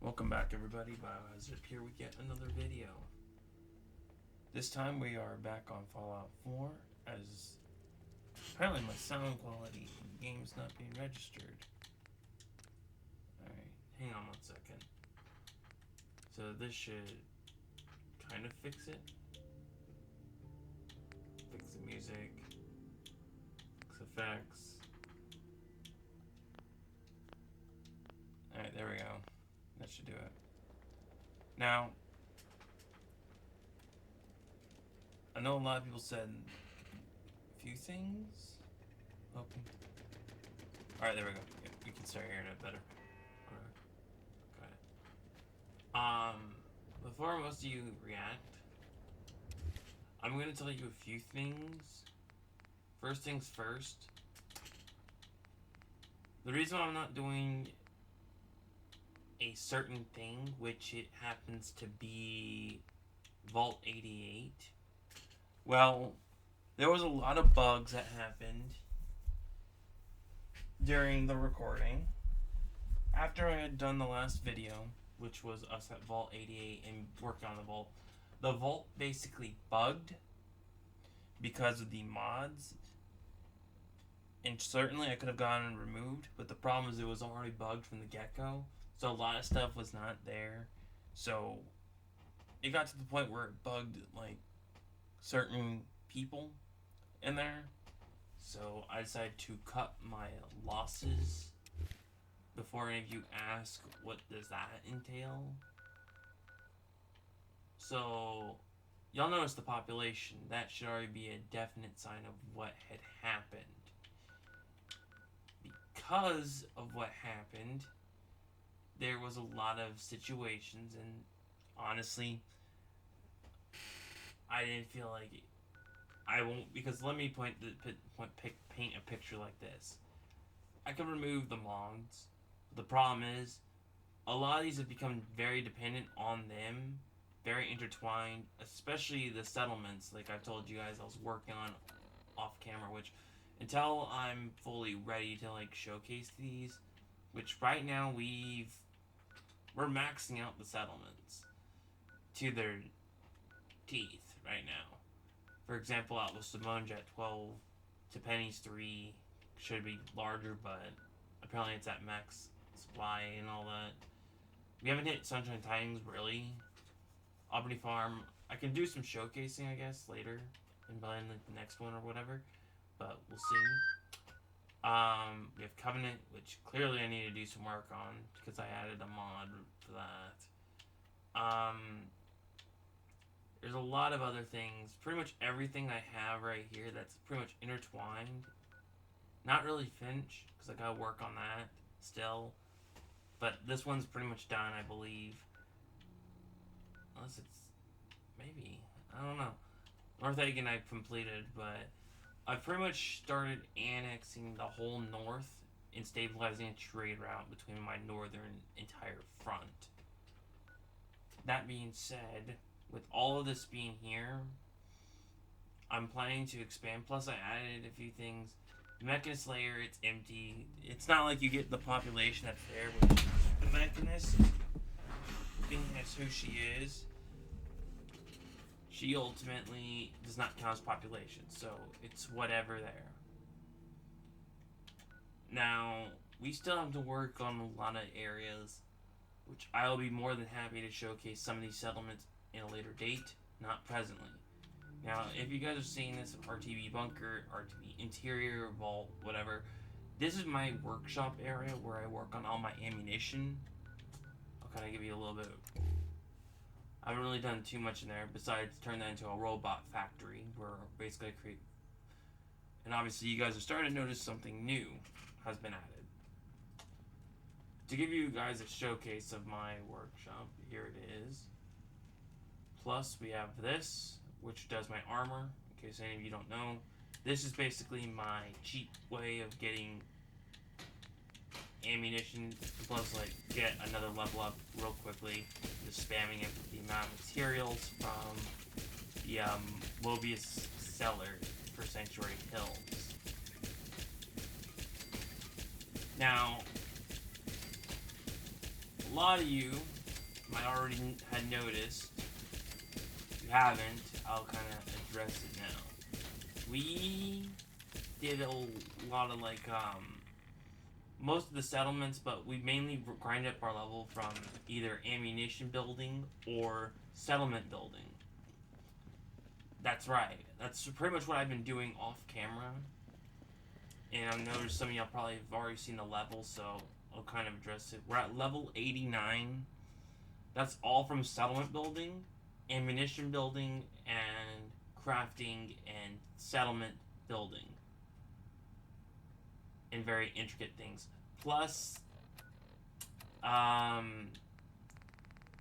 Welcome back, everybody. Biohazard here with yet another video. This time we are back on Fallout 4, as apparently my sound quality in the game's not being registered. Alright, hang on 1 second. So this should kind of fix it. Fix the music. Fix effects. Alright, there we go. That should do it. Now, I know a lot of people said a few things. Open. Alright, there we go. Yeah, we can start hearing it better. Got it. Before most of you react, I'm going to tell you a few things. First things first. The reason I'm not doing a certain thing, which it happens to be Vault 88. Well, there was a lot of bugs that happened during the recording. After I had done the last video, which was us at Vault 88 and working on the vault basically bugged because of the mods. And certainly I could have gotten it removed, but the problem is it was already bugged from the get-go. So a lot of stuff was not there. So it got to the point where it bugged like certain people in there. So I decided to cut my losses. Before any of you ask, what does that entail? So y'all notice the population. That should already be a definite sign of what had happened. Because of what happened, there was a lot of situations, and honestly, I didn't feel like it. I won't, because let me paint a picture like this. I can remove the mods. The problem is, a lot of these have become very dependent on them, very intertwined, especially the settlements, like I've told you guys I was working on off camera, which until I'm fully ready to like showcase these, which right now we're maxing out the settlements to their teeth right now. For example, Outpost Simonja at 12, Tepenny's 3 should be larger, but apparently it's at max supply and all that. We haven't hit Sunshine Tidings really. Albany Farm, I can do some showcasing I guess later and by the next one or whatever, but we'll see. We have Covenant, which clearly I need to do some work on because I added a mod for that. There's a lot of other things. Pretty much everything I have right here that's pretty much intertwined. Not really Finch, because I gotta work on that still. But this one's pretty much done, I believe. Unless it's... maybe. I don't know. North Egg and I've completed, but I've pretty much started annexing the whole north and stabilizing a trade route between my northern entire front. That being said, with all of this being here, I'm planning to expand. Plus, I added a few things. The Mechanist layer, it's empty. It's not like you get the population that's there, which the Mechanist, being as who she is, she ultimately does not count as population, so it's whatever there. Now, we still have to work on a lot of areas, which I'll be more than happy to showcase some of these settlements in a later date, not presently. Now, if you guys have seen this RTB bunker, RTB interior, vault, whatever, this is my workshop area where I work on all my ammunition. I'll kind of give you a little bit of... I haven't really done too much in there besides turn that into a robot factory where basically I create... And obviously you guys are starting to notice something new has been added. To give you guys a showcase of my workshop, here it is. Plus we have this, which does my armor, in case any of you don't know. This is basically my cheap way of getting ammunition, plus like get another level up real quickly, just spamming it with the amount of materials from the Mobius cellar for Sanctuary Hills. Now, a lot of you might already had noticed. If you haven't, I'll kind of address it now. We did a lot of like most of the settlements, but we mainly grinded up our level from either ammunition building or settlement building. That's right. That's pretty much what I've been doing off camera. And I know some of y'all probably have already seen the level, so I'll kind of address it. We're at level 89. That's all from settlement building, ammunition building, and crafting and settlement building. And very intricate things. Plus,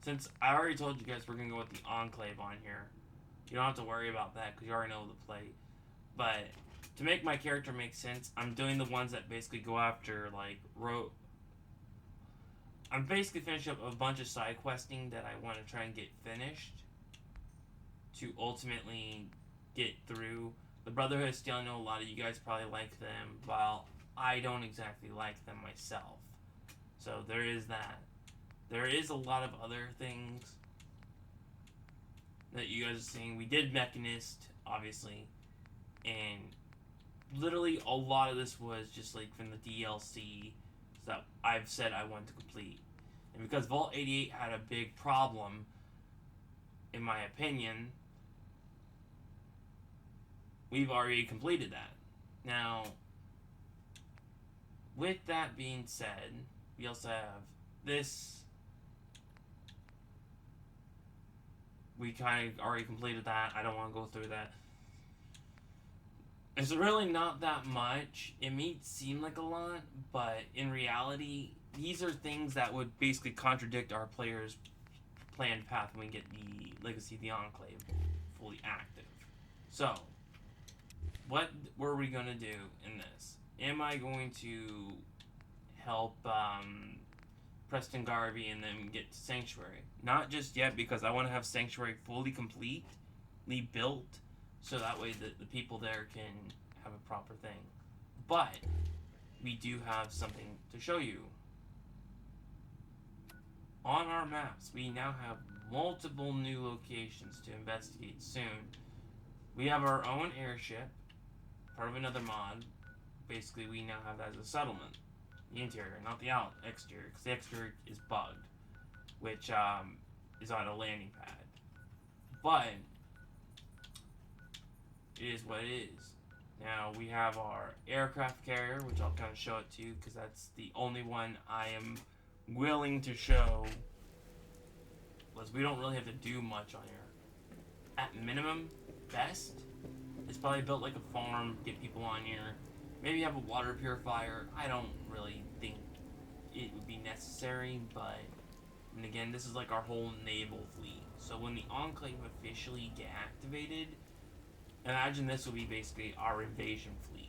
since I already told you guys we're going to go with the Enclave on here, you don't have to worry about that because you already know the play. But to make my character make sense, I'm doing the ones that basically go after, like, I'm basically finishing up a bunch of side questing that I want to try and get finished to ultimately get through. The Brotherhood of Steel, I know a lot of you guys probably like them, while I don't exactly like them myself. So there is that. There is a lot of other things that you guys are seeing. We did Mechanist, obviously, and literally a lot of this was just like from the DLC that I've said I want to complete. And because Vault 88 had a big problem, in my opinion, we've already completed that. Now, with that being said, we also have this. We kind of already completed that. I don't want to go through that. It's really not that much. It may seem like a lot, but in reality, these are things that would basically contradict our players' planned path when we get the Legacy of the Enclave fully active. So, what were we going to do in this? Am I going to help Preston Garvey and then get to Sanctuary? Not just yet, because I want to have Sanctuary fully completely built, so that way the people there can have a proper thing. But we do have something to show you. On our maps, we now have multiple new locations to investigate soon. We have our own airship, part of another mod. Basically, we now have that as a settlement. The interior, not the exterior, because the exterior is bugged, which is on a landing pad. But it is what it is. Now we have our aircraft carrier, which I'll kind of show it to you because that's the only one I am willing to show. Because we don't really have to do much on here. At minimum, best, it's probably built like a farm, get people on here. Maybe have a water purifier. I don't really think it would be necessary, but and again, this is like our whole naval fleet. So when the Enclave officially get activated, imagine this will be basically our invasion fleet.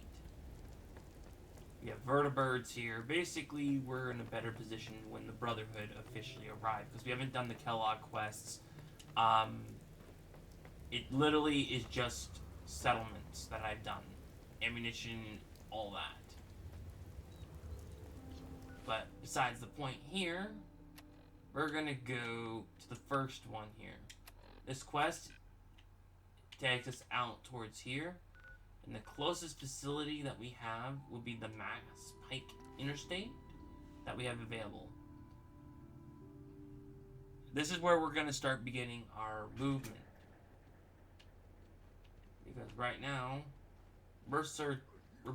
We have vertibirds here. Basically, we're in a better position when the Brotherhood officially arrive, because we haven't done the Kellogg quests. It literally is just settlements that I've done. Ammunition, all that. But besides the point here, we're gonna go to the first one here. This quest takes us out towards here, and the closest facility that we have will be the Mass Pike Interstate that we have available. This is where we're gonna start beginning our movement, because right now we're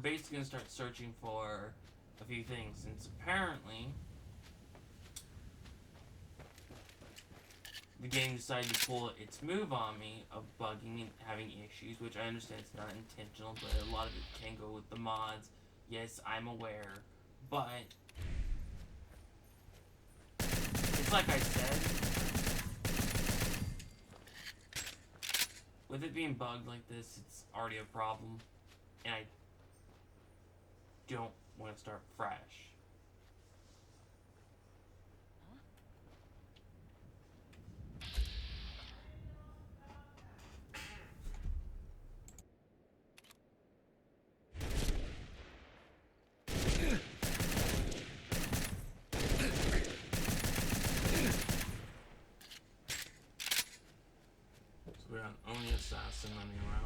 basically gonna start searching for a few things, since apparently the game decided to pull its move on me of bugging and having issues, which I understand it's not intentional, but a lot of it can go with the mods. Yes, I'm aware, but it's like I said, with it being bugged like this, it's already a problem, and I don't want to start fresh. assassin running around.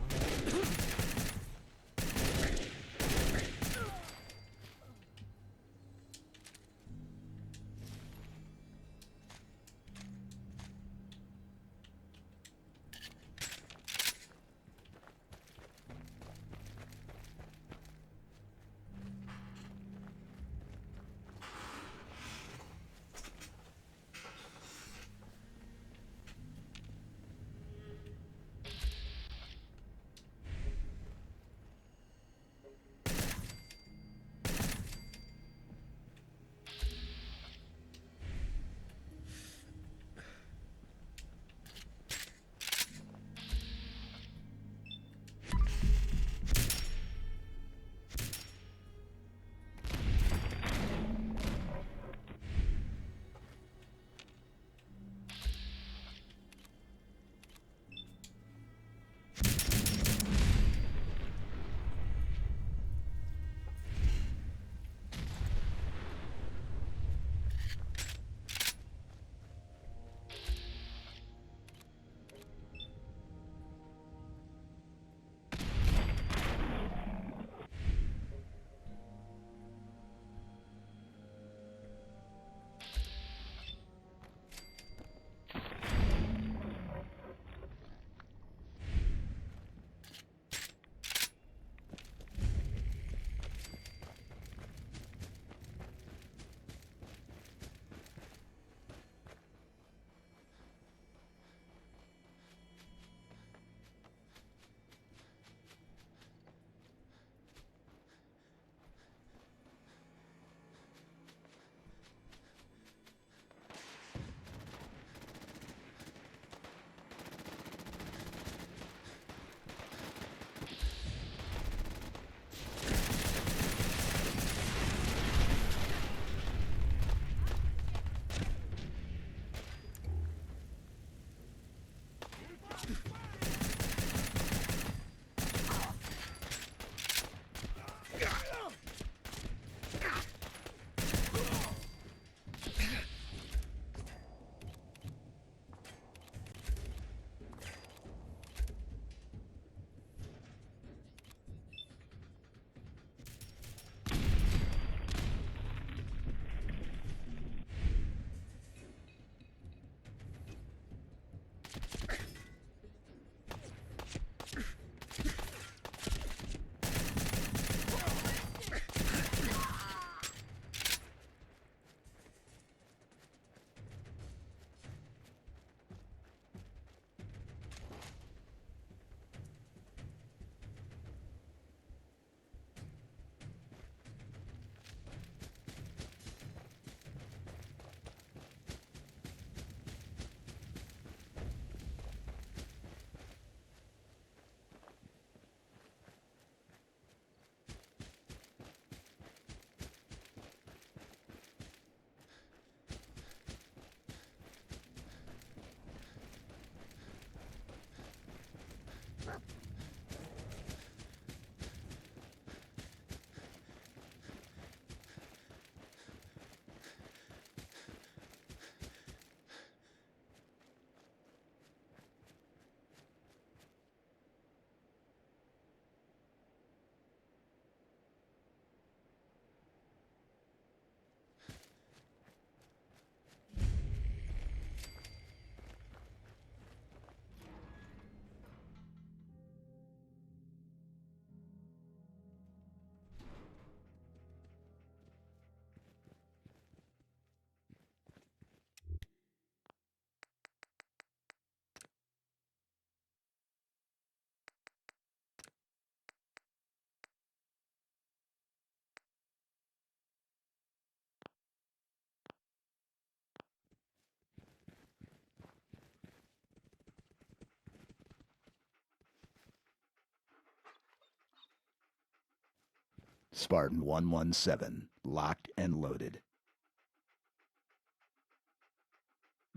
Spartan 117, locked and loaded.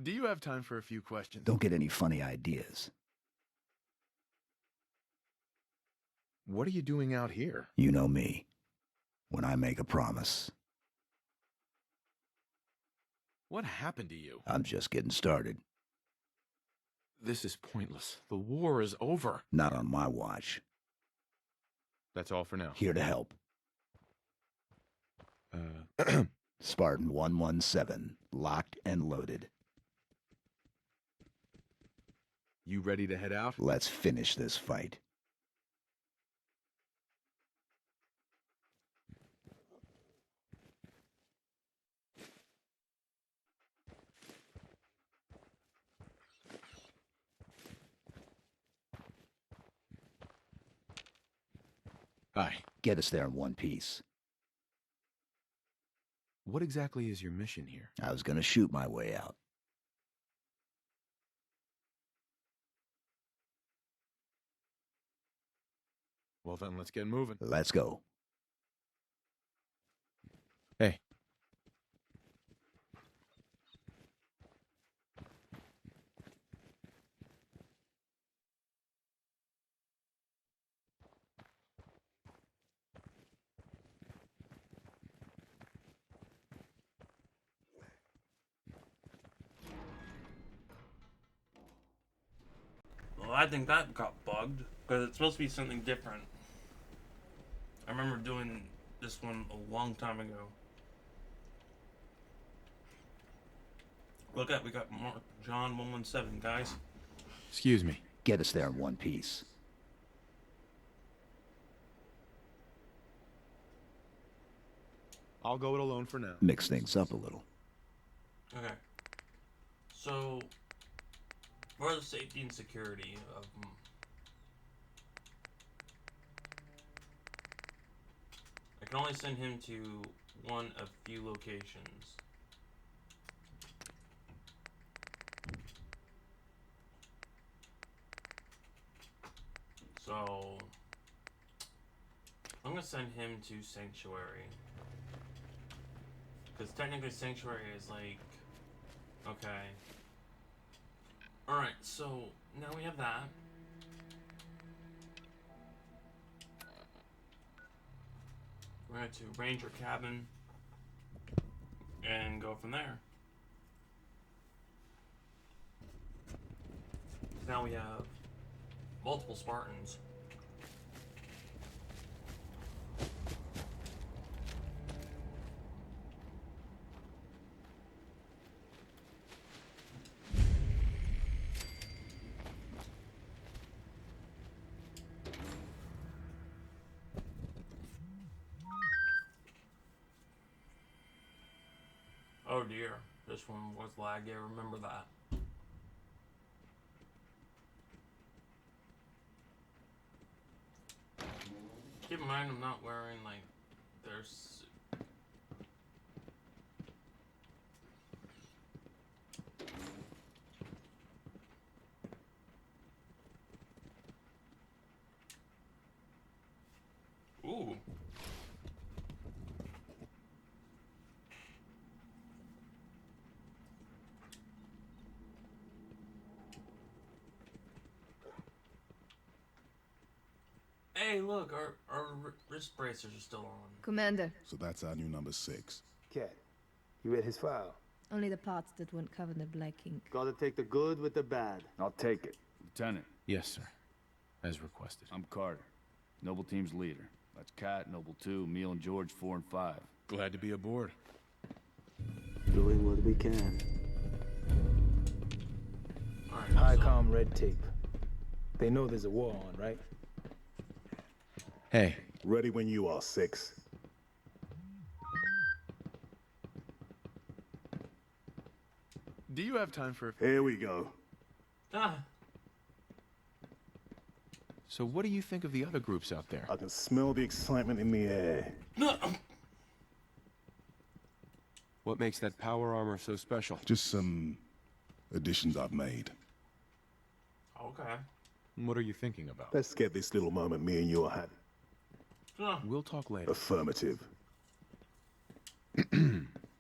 Do you have time for a few questions? Don't get any funny ideas. What are you doing out here? You know me. When I make a promise, What happened to you? I'm just getting started. This is pointless. The war is over. Not on my watch. That's all for now. Here to help. Spartan 117, locked and loaded. You ready to head out? Let's finish this fight. Aye. Get us there in one piece. What exactly is your mission here? I was gonna shoot my way out. Well then, let's get moving. Let's go. Hey. Well, I think that got bugged because it's supposed to be something different. I remember doing this one a long time ago. Look at, we got Mark John 117, guys. Excuse me. Get us there in one piece. I'll go it alone for now. Mix things up a little. Okay. So, for the safety and security of I can only send him to one of few locations. So, I'm gonna send him to Sanctuary. Because technically Sanctuary is like, okay. Alright, so now we have that. We're going to Ranger Cabin and go from there. Now we have multiple Spartans. Oh dear, this one was laggy, I remember that. Keep in mind I'm not wearing like their suit. Ooh. Hey, look, our wrist bracers are still on. Commander, So that's our new number 6. Cat, you read his file? only the parts that weren't covered in black ink. Gotta take the good with the bad. I'll take it. Lieutenant, Yes, sir. As requested. I'm Carter, Noble Team's leader. That's Cat, Noble 2, Emil and George 4 and 5. Glad to be aboard. Doing what we can. Alright, so, Highcom red tape. They know there's a war on, right? Hey, Ready when you are, 6. do you have time for... Here we go. So what do you think of the other groups out there? I can smell the excitement in the air. What makes that power armor so special? Just some additions I've made. Okay. What are you thinking about? Let's get this little moment me and you are having. We'll talk later. Affirmative.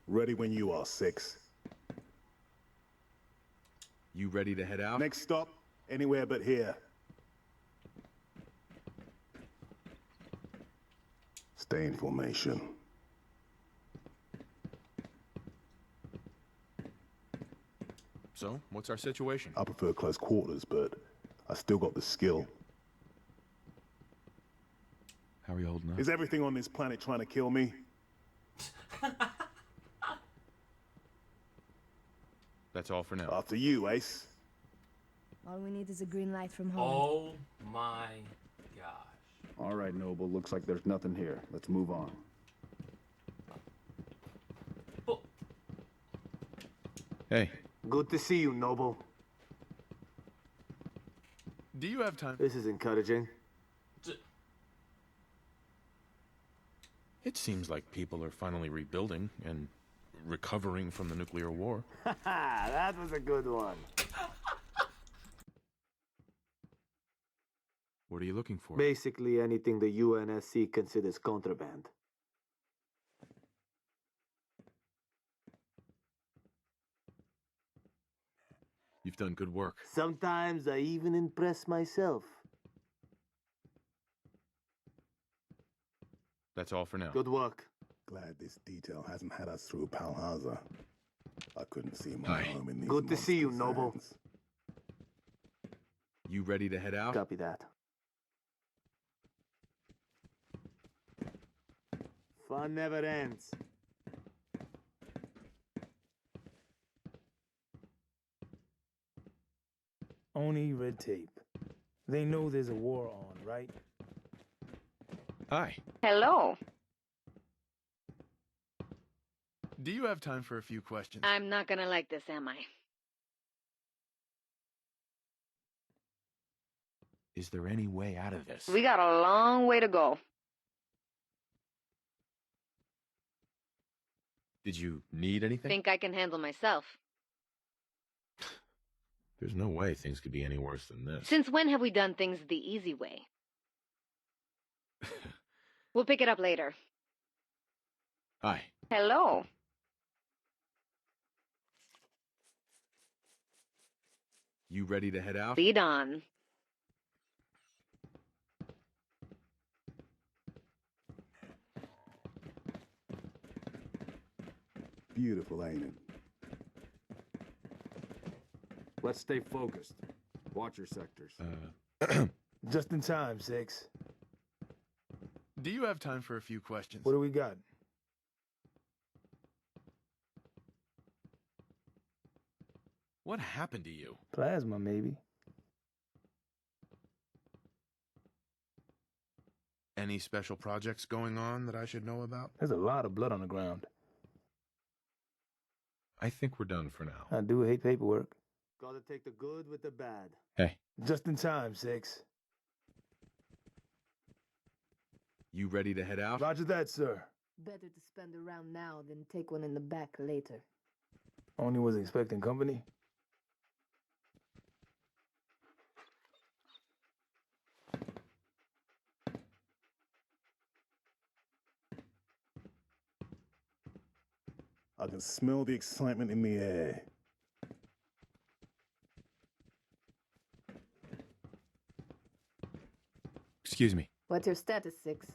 Ready when you are, 6. You ready to head out? Next stop, anywhere but here. Stay in formation. So, what's our situation? I prefer close quarters, but I still got the skill. How are you holding up? Is everything on this planet trying to kill me? That's all for now. After you, Ace. All we need is a green light from Holland. Oh my gosh. All right, Noble. Looks like there's nothing here. Let's move on. Oh, Hey, Good to see you, Noble. do you have time? This is encouraging. It seems like people are finally rebuilding and recovering from the nuclear war. That was a good one. What are you looking for? Basically anything the UNSC considers contraband. You've done good work. Sometimes I even impress myself. That's all for now. Good work. Glad this detail hasn't had us through Palhaza. I couldn't see my Hi. home in these Good to see you, monsters' Noble. hands. You ready to head out? Copy that. Fun never ends. Only red tape. They know there's a war on, right? Hi. Hello. Do you have time for a few questions? I'm not gonna like this, am I? Is there any way out of this? We got a long way to go. Did you need anything? Think I can handle myself. There's no way things could be any worse than this. Since when have we done things the easy way? We'll pick it up later. Hi. Hello. You ready to head out? Lead on. Beautiful, ain't it? Let's stay focused. Watch your sectors. Just in time, Six. Do you have time for a few questions? What do we got? What happened to you? Plasma, maybe. Any special projects going on that I should know about? There's a lot of blood on the ground. I think we're done for now. I do hate paperwork. Gotta take the good with the bad. Hey. Just in time, Six. You ready to head out? Roger that, sir. Better to spend a round now than take one in the back later. Only was expecting company. I can smell the excitement in the air. Excuse me. What's your status, Six?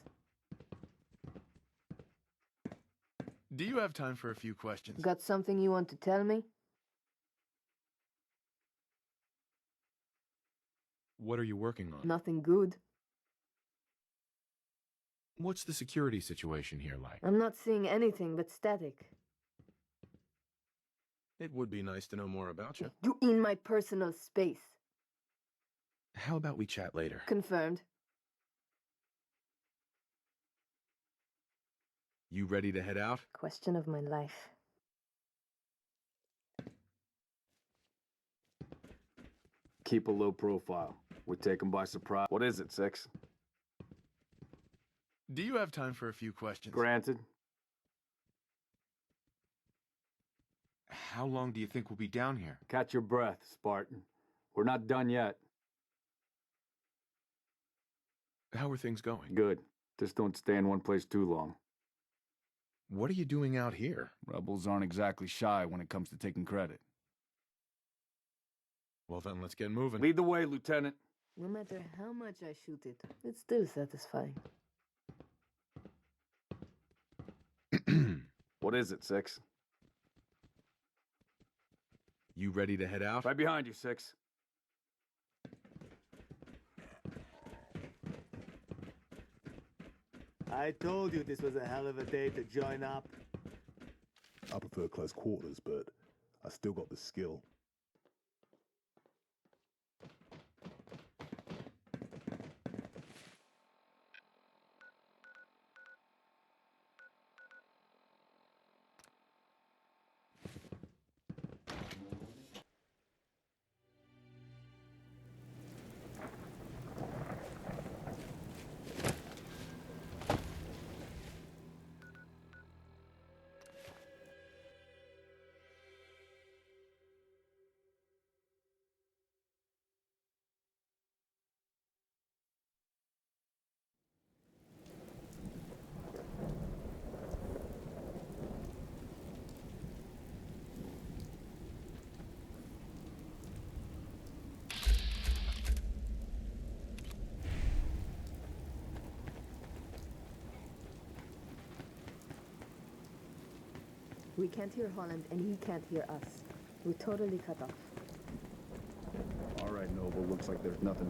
Do you have time for a few questions? Got something you want to tell me? What are you working on? Nothing good. What's the security situation here like? I'm not seeing anything but static. It would be nice to know more about you. You in my personal space. How about we chat later? Confirmed. You ready to head out? Question of my life. Keep a low profile. We take them by surprise. What is it, Six? Do you have time for a few questions? Granted. How long do you think we'll be down here? Catch your breath, Spartan. We're not done yet. How are things going? Good. Just don't stay in one place too long. What are you doing out here? Rebels aren't exactly shy when it comes to taking credit. Well, then let's get moving. Lead the way, Lieutenant. No matter how much I shoot it, it's still satisfying. What is it, Six? You ready to head out? Right behind you, Six. I told you this was a hell of a day to join up. I prefer close quarters, but I still got the skill. We can't hear Holland, and he can't hear us. We're totally cut off. All right, Noble. Looks like there's nothing.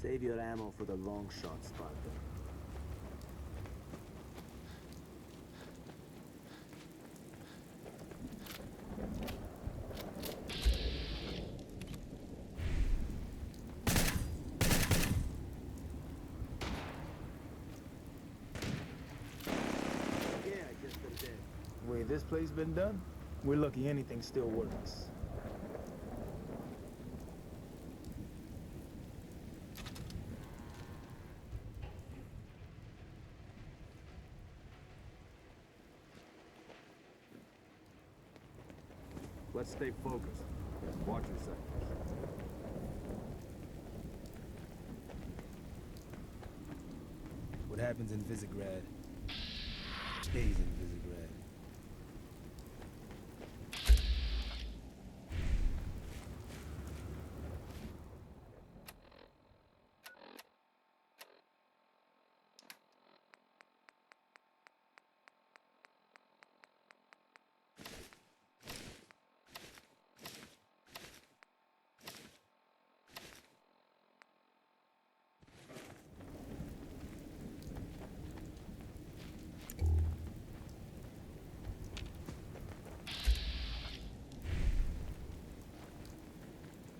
Save your ammo for the long shot, Spartan. Way this place been done, we're lucky anything still works. Let's stay focused. Watch your sectors. What happens in Visegrad stays in Visegrad.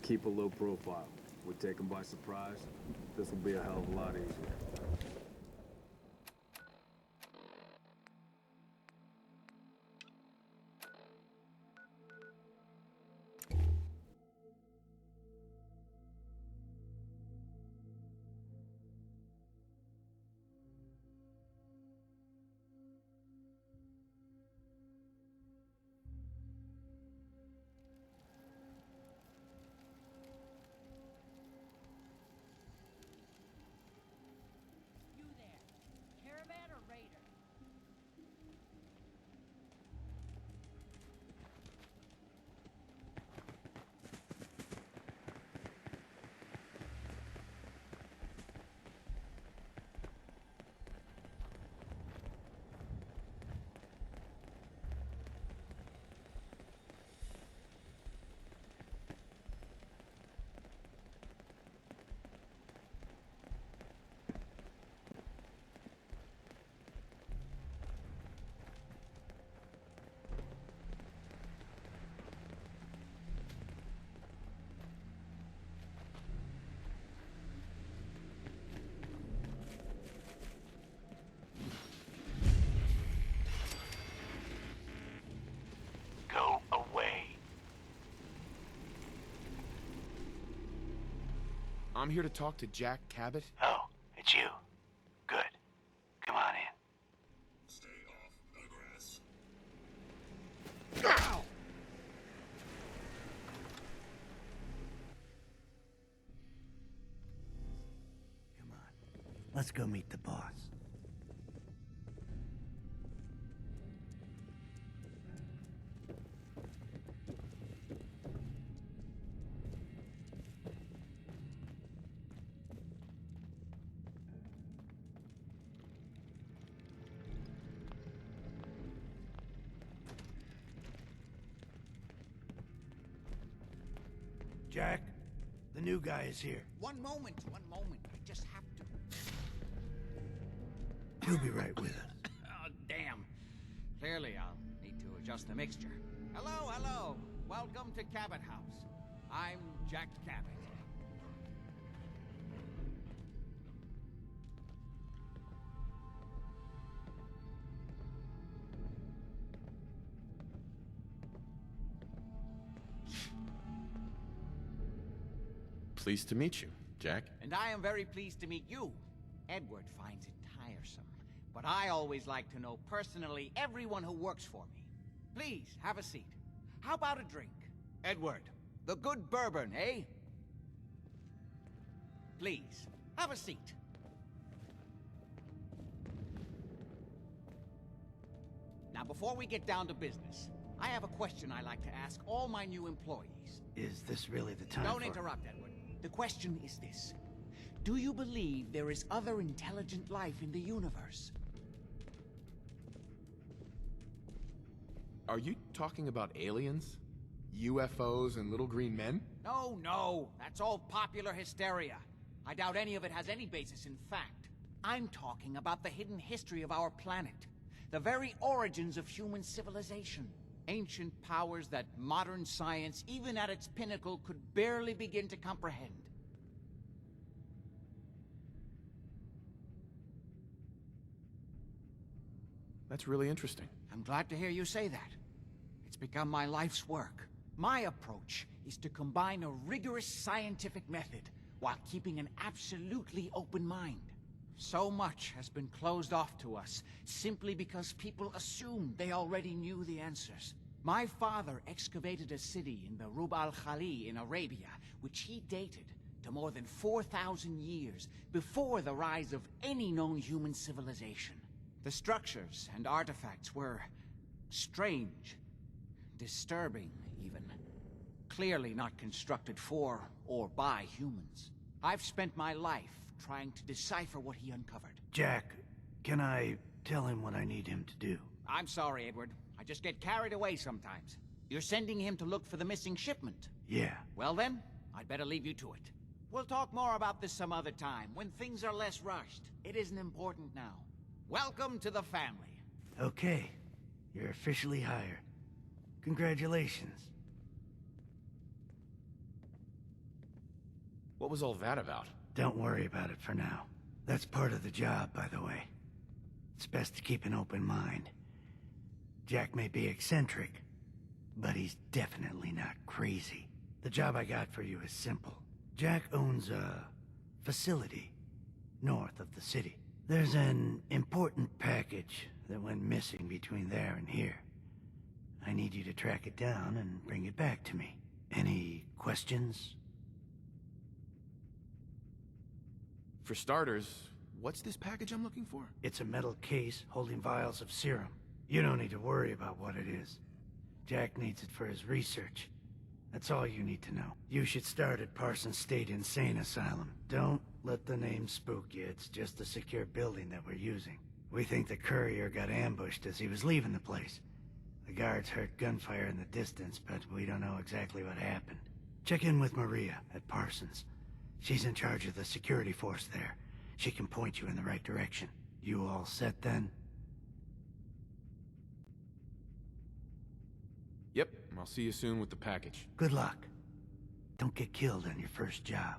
Keep a low profile. We take them by surprise. This will be a hell of a lot easier. You there, caravan or raider? Go away. I'm here to talk to Jack Cabot. Oh, it's you. Good. Come on in. Stay off the grass. Ow! Come on. Let's go meet the boss. Jack, the new guy is here. One moment. I just have to... He'll be right with us. Oh, damn. Clearly, I'll need to adjust the mixture. Hello. Welcome to Cabot House. I'm Jack Cabot. Pleased to meet you, Jack. And I am very pleased to meet you. Edward finds it tiresome, but I always like to know personally everyone who works for me. Please, have a seat. How about a drink? Edward, the good bourbon, eh? Please, have a seat. Now, before we get down to business, I have a question I like to ask all my new employees. Is this really the time Don't interrupt, Edward. The question is this. Do you believe there is other intelligent life in the universe? Are you talking about aliens? UFOs and little green men? No. That's all popular hysteria. I doubt any of it has any basis in fact. I'm talking about the hidden history of our planet. The very origins of human civilization. Ancient powers that modern science, even at its pinnacle, could barely begin to comprehend. That's really interesting. I'm glad to hear you say that. It's become my life's work. My approach is to combine a rigorous scientific method while keeping an absolutely open mind. So much has been closed off to us simply because people assumed they already knew the answers. My father excavated a city in the Rub al-Khali in Arabia, which he dated to more than 4,000 years before the rise of any known human civilization. The structures and artifacts were strange, disturbing even. Clearly not constructed for or by humans. I've spent my life trying to decipher what he uncovered. Jack, can I tell him what I need him to do? I'm sorry, Edward. I just get carried away sometimes. You're sending him to look for the missing shipment? Yeah. Well then, I'd better leave you to it. We'll talk more about this some other time, when things are less rushed. It isn't important now. Welcome to the family. Okay. You're officially hired. Congratulations. What was all that about? Don't worry about it for now. That's part of the job, by the way. It's best to keep an open mind. Jack may be eccentric, but he's definitely not crazy. The job I got for you is simple. Jack owns a facility north of the city. There's an important package that went missing between there and here. I need you to track it down and bring it back to me. Any questions? For starters, what's this package I'm looking for? It's a metal case holding vials of serum. You don't need to worry about what it is. Jack needs it for his research. That's all you need to know. You should start at Parsons State Insane Asylum. Don't let the name spook you. It's just a secure building that we're using. We think the courier got ambushed as he was leaving the place. The guards heard gunfire in the distance, but we don't know exactly what happened. Check in with Maria at Parsons. She's in charge of the security force there. She can point you in the right direction. You all set then? Yep, I'll see you soon with the package. Good luck. Don't get killed on your first job.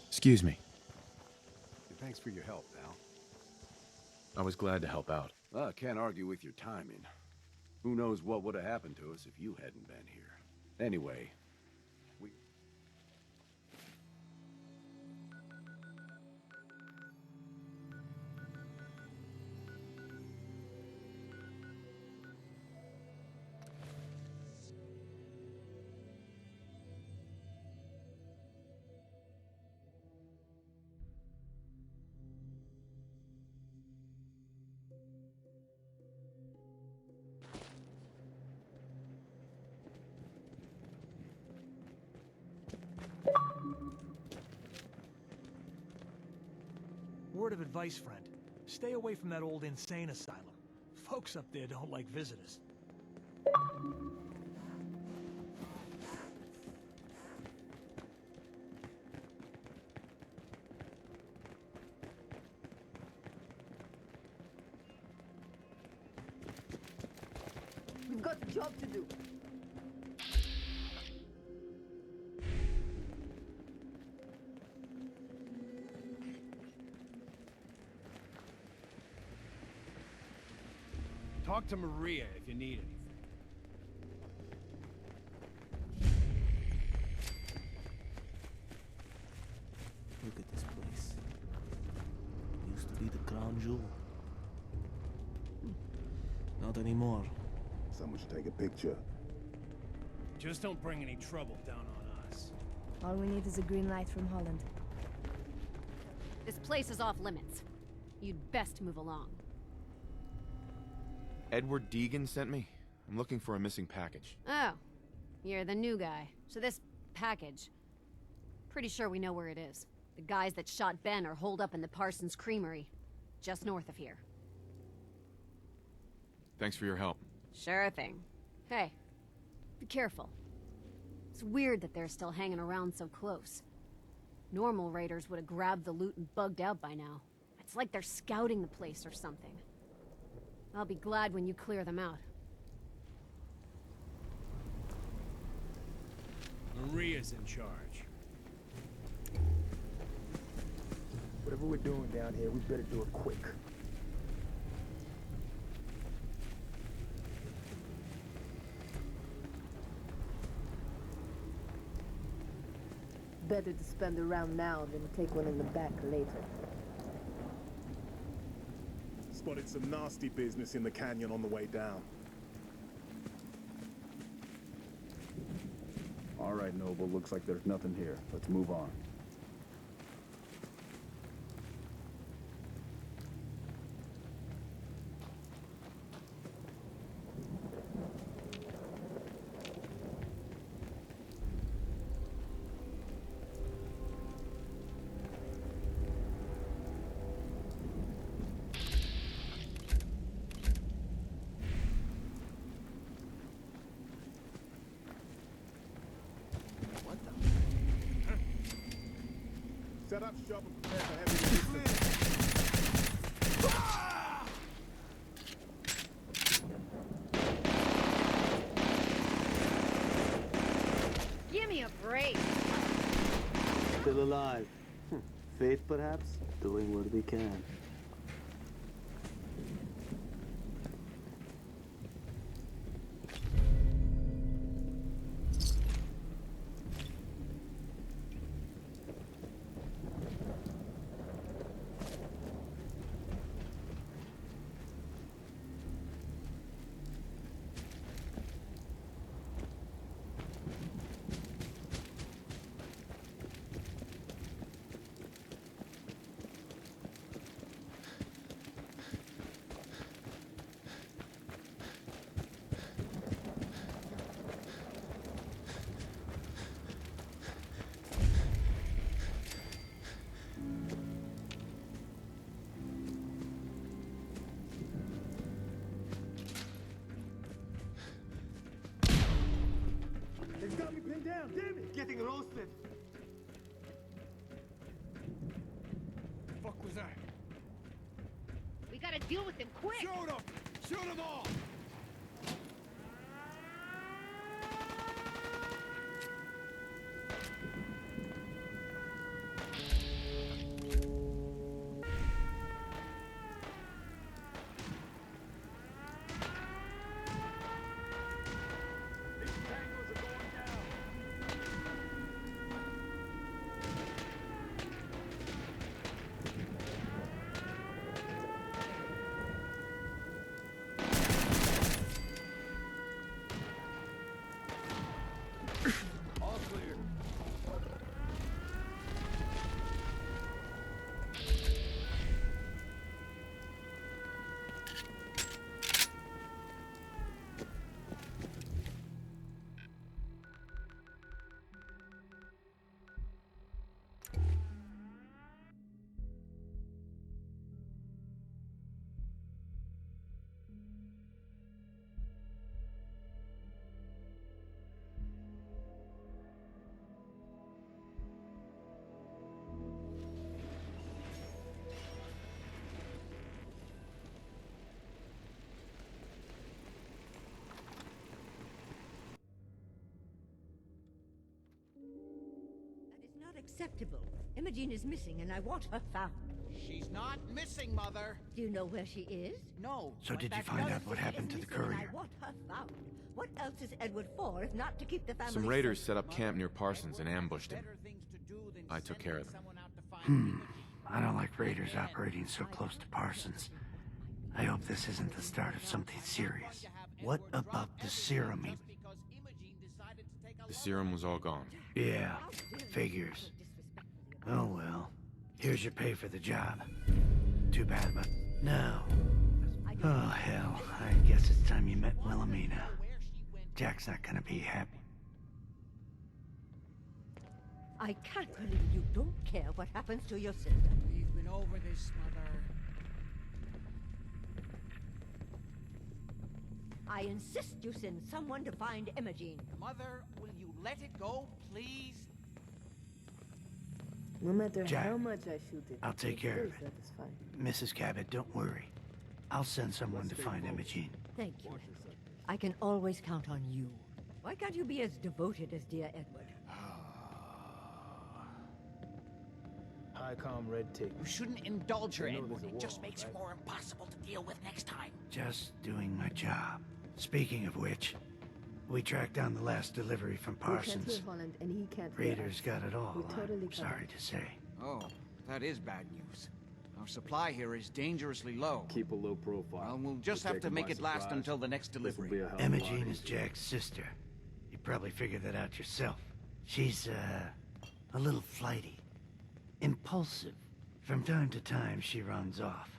Excuse me. Thanks for your help, pal. I was glad to help out. I can't argue with your timing. Who knows what would have happened to us if you hadn't been here. Anyway, we... Word of advice, friend. Stay away from that old insane asylum. Folks up there don't like visitors. We've got a job to do. Talk to Maria if you need anything. Look at this place. Used to be the crown jewel. Not anymore. Someone should take a picture. Just don't bring any trouble down on us. All we need is a green light from Holland. This place is off limits. You'd best move along. Edward Deegan sent me. I'm looking for a missing package. Oh, you're the new guy. So this package... Pretty sure we know where it is. The guys that shot Ben are holed up in the Parsons Creamery, just north of here. Thanks for your help. Sure thing. Hey, be careful. It's weird that they're still hanging around so close. Normal raiders would have grabbed the loot and bugged out by now. It's like they're scouting the place or something. I'll be glad when you clear them out. Maria's in charge. Whatever we're doing down here, we better do it quick. Better to spend a round now than take one in the back later. Spotted some nasty business in the canyon on the way down. All right, Noble, looks like there's nothing here. Let's move on. Set up shop and prepare for heavy resistance. Give me a break! Still alive. Faith, perhaps? Doing what we can. They've got me pinned down, damn it! Getting roasted! The fuck was that? We gotta deal with them quick! Shoot them! Shoot them all! unacceptable. Imogene is missing, and I want her found. She's not missing, Mother. Do you know where she is? No. So but did you that find does out what mean happened to the Missing, and I courier? want her found. What else is Edward for, if not to keep the family Some raiders safe? set up camp near Parsons and ambushed him. I took care of them. I don't like raiders operating so close to Parsons. I hope this isn't the start of something serious. What about the serum? The serum was all gone. Yeah, figures. Oh well. Here's your pay for the job. Too bad, but no. Oh hell, I guess it's time you met Wilhelmina. Jack's not gonna be happy. I can't believe you don't care what happens to your sister. We've been over this, Mother. I insist you send someone to find Imogene. Mother, will you let it go, please? No matter Jack, how much I shoot it, I'll take it's care of still it. satisfying. Mrs. Cabot, don't worry. I'll send someone to find Imogene. Thank you. I can always count on you. Why can't you be as devoted as dear Edward? High-com red tape. You shouldn't indulge her, They know Edward. there's a It just war, makes it right? more impossible to deal with next time. Just doing my job. Speaking of which, we tracked down the last delivery from We can't Parsons. hear Holland, and he can't hear Raiders us. got it all, We're totally I'm sorry covered. to say. Oh, that is bad news. Our supply here is dangerously low. Keep a low profile. Well, we'll just We're have to taken make by it last surprise. until the next This'll delivery. be a hell of a lot Imogene is easier. Jack's sister. You probably figured that out yourself. She's, a little flighty. Impulsive. From time to time, she runs off.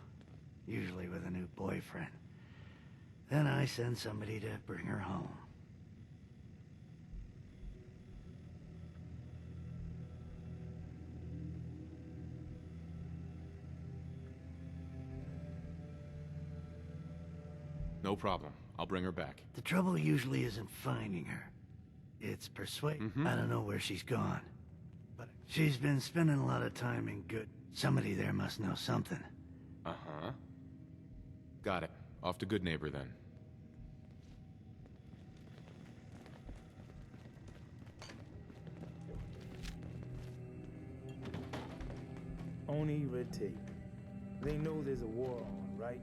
Usually with a new boyfriend. Then I send somebody to bring her home. No problem. I'll bring her back. The trouble usually isn't finding her. It's persuade. I don't know where she's gone. But she's been spending a lot of time in good. Somebody there must know something. Uh-huh. Got it. Off to Good Neighbor, then. Only red tape. They know there's a war on, right?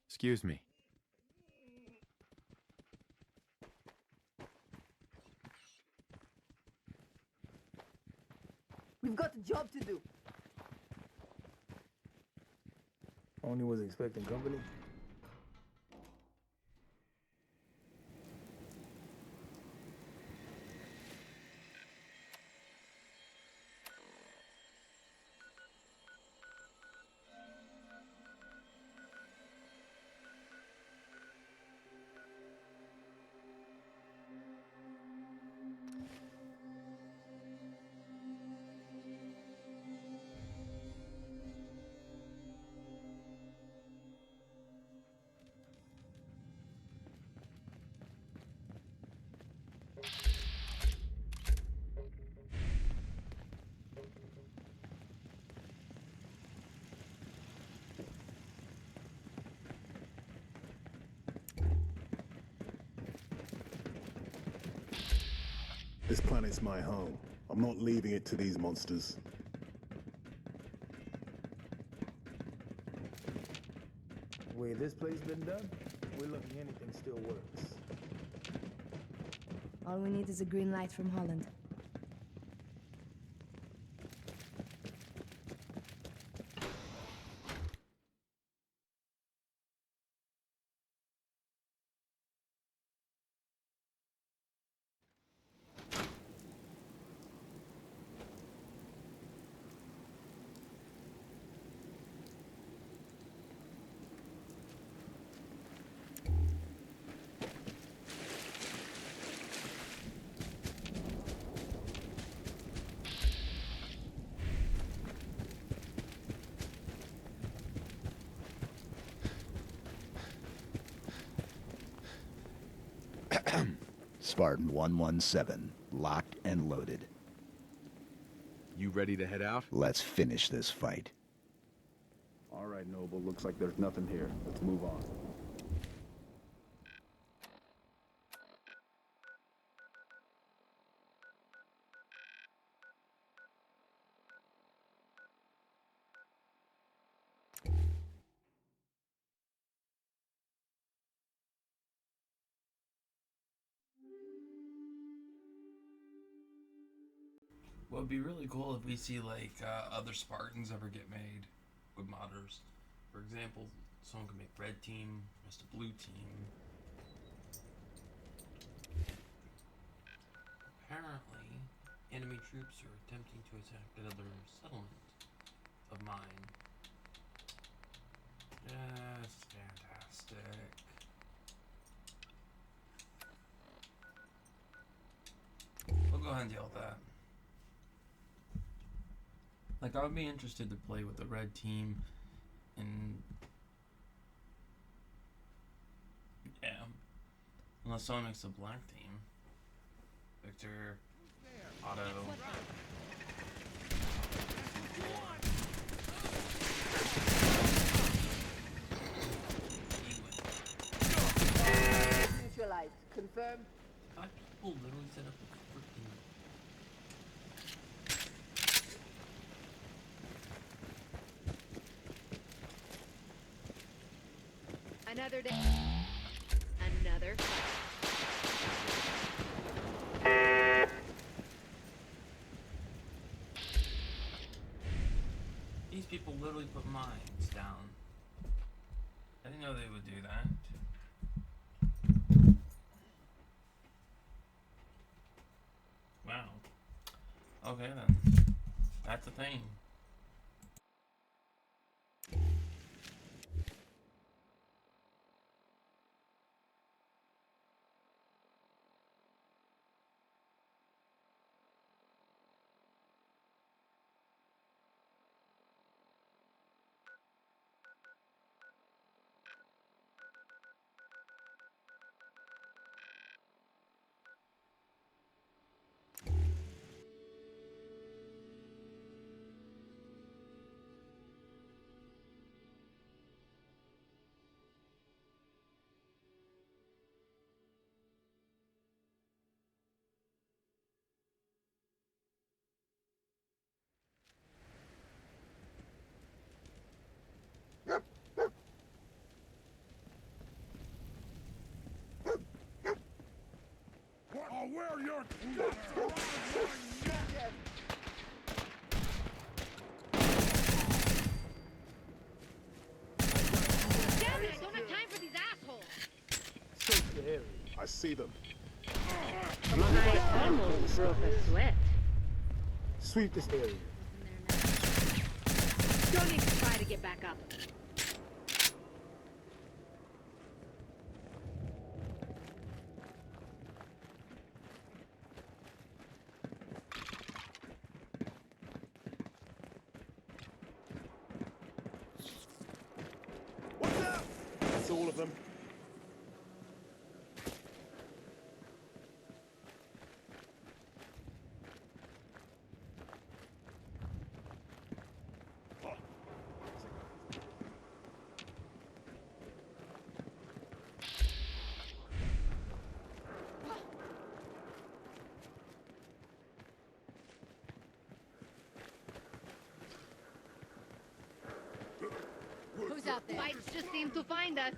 Excuse me. We've got a job to do. Only was expecting company. This planet's my home. I'm not leaving it to these monsters. The way this place been done, we're lucky anything still works. All we need is a green light from Holland. Spartan 117, locked and loaded. You ready to head out? Let's finish this fight. All right, Noble. Looks like there's nothing here. Let's move on. What would be really cool if we see like other Spartans ever get made with modders. For example, someone could make red team, just a blue team. Apparently, enemy troops are attempting to attack another settlement of mine. Just fantastic. We'll go ahead and deal with that. Like, I would be interested to play with the red team and yeah, unless someone makes a black team. Victor, Otto. Neutralized. Confirm. 5 people literally set up a freaking. Another day. Another fight. These people literally put mines down. I didn't know they would do that. Wow. Okay then. That's a thing. I'll wear your Damn it! I don't have time for these assholes. Search the area. I see them. I almost broke a sweat. Sweep this area. Don't need to try to get back up. That's all of them. Who's out there? Fights just seem to find us.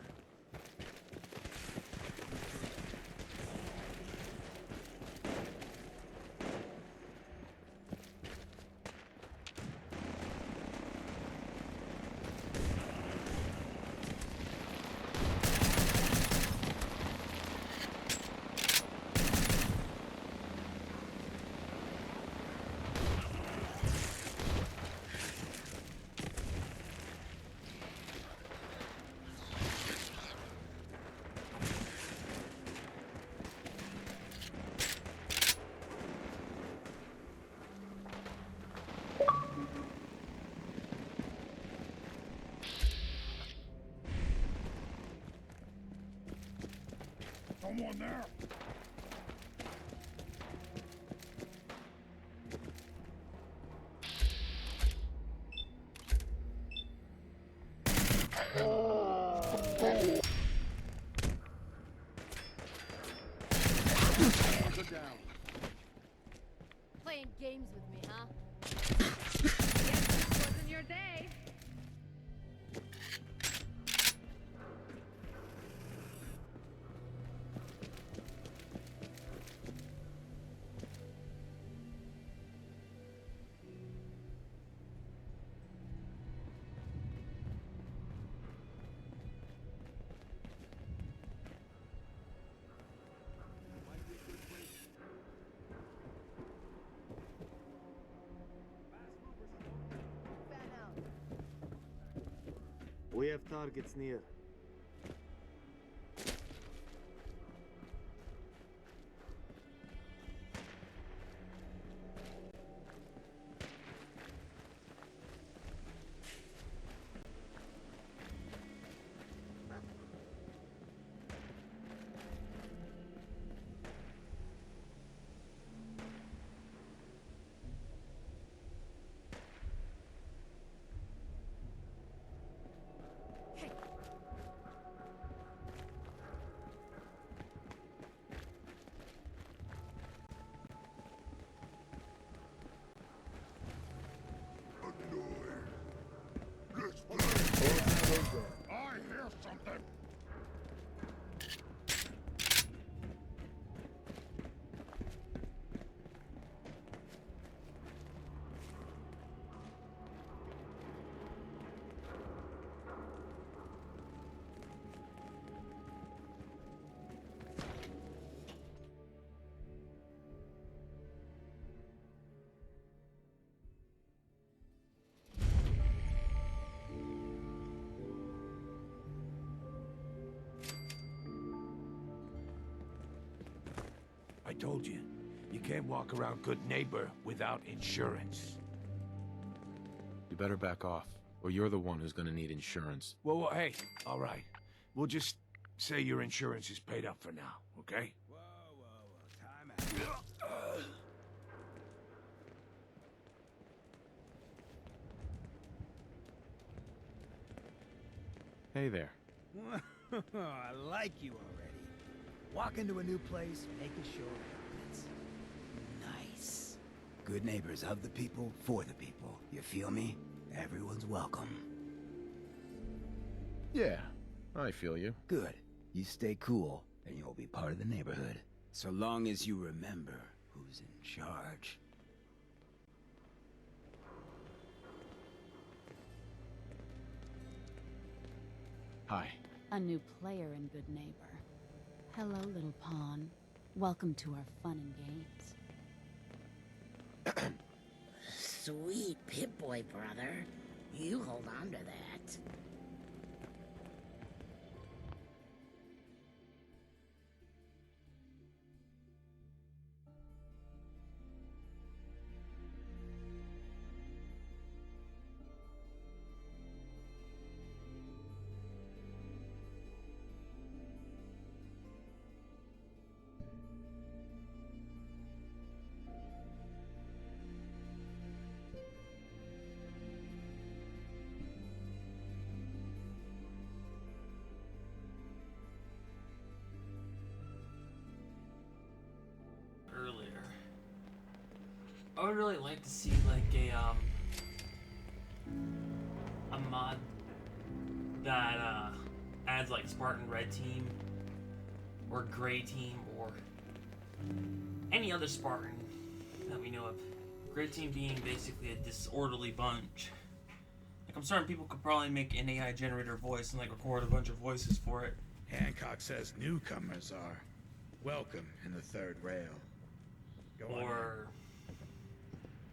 Someone there. games with me, huh? Guess this wasn't your day. We have targets near. I hear something. I told you, you can't walk around good neighbor without insurance. You better back off, or you're the one who's gonna need insurance. Well, hey, all right. We'll just say your insurance is paid up for now, okay? Time out. Hey there. I like you already. Walk into a new place, making sure it's nice. Good neighbors of the people, for the people. You feel me? Everyone's welcome. Yeah, I feel you. Good. You stay cool, and you'll be part of the neighborhood. So long as you remember who's in charge. Hi. A new player in Good Neighbor. Hello, little pawn. Welcome to our fun and games. Sweet Pip-Boy, brother. You hold on to that. Earlier, I would really like to see like a mod that adds like Spartan Red Team or Gray Team or any other Spartan that we know of. Gray Team being basically a disorderly bunch. Like, I'm certain people could probably make an AI generator voice and like record a bunch of voices for it. Hancock says newcomers are welcome in the third rail. Go on. Or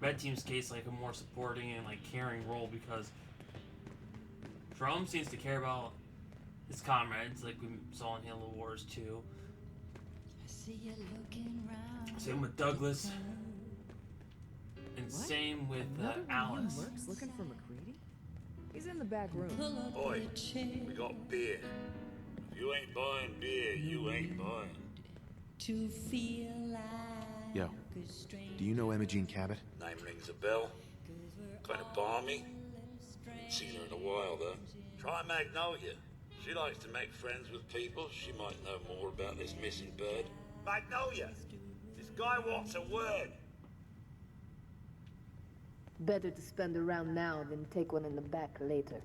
Red Team's case, like a more supporting and like caring role, because Jerome seems to care about his comrades, like we saw in Halo Wars 2. Same with Douglas. And same with Alice. Works looking for McCready? He's in the back room. Oi, we got beer. If you ain't buying beer, you ain't buying. To feel like Yo, do you know Imogene Cabot? Name rings a bell. Kind of balmy. Seen her in a while, though. Try Magnolia. She likes to make friends with people. She might know more about this missing bird. Magnolia! This guy wants a word. Better to spend a round now than take one in the back later.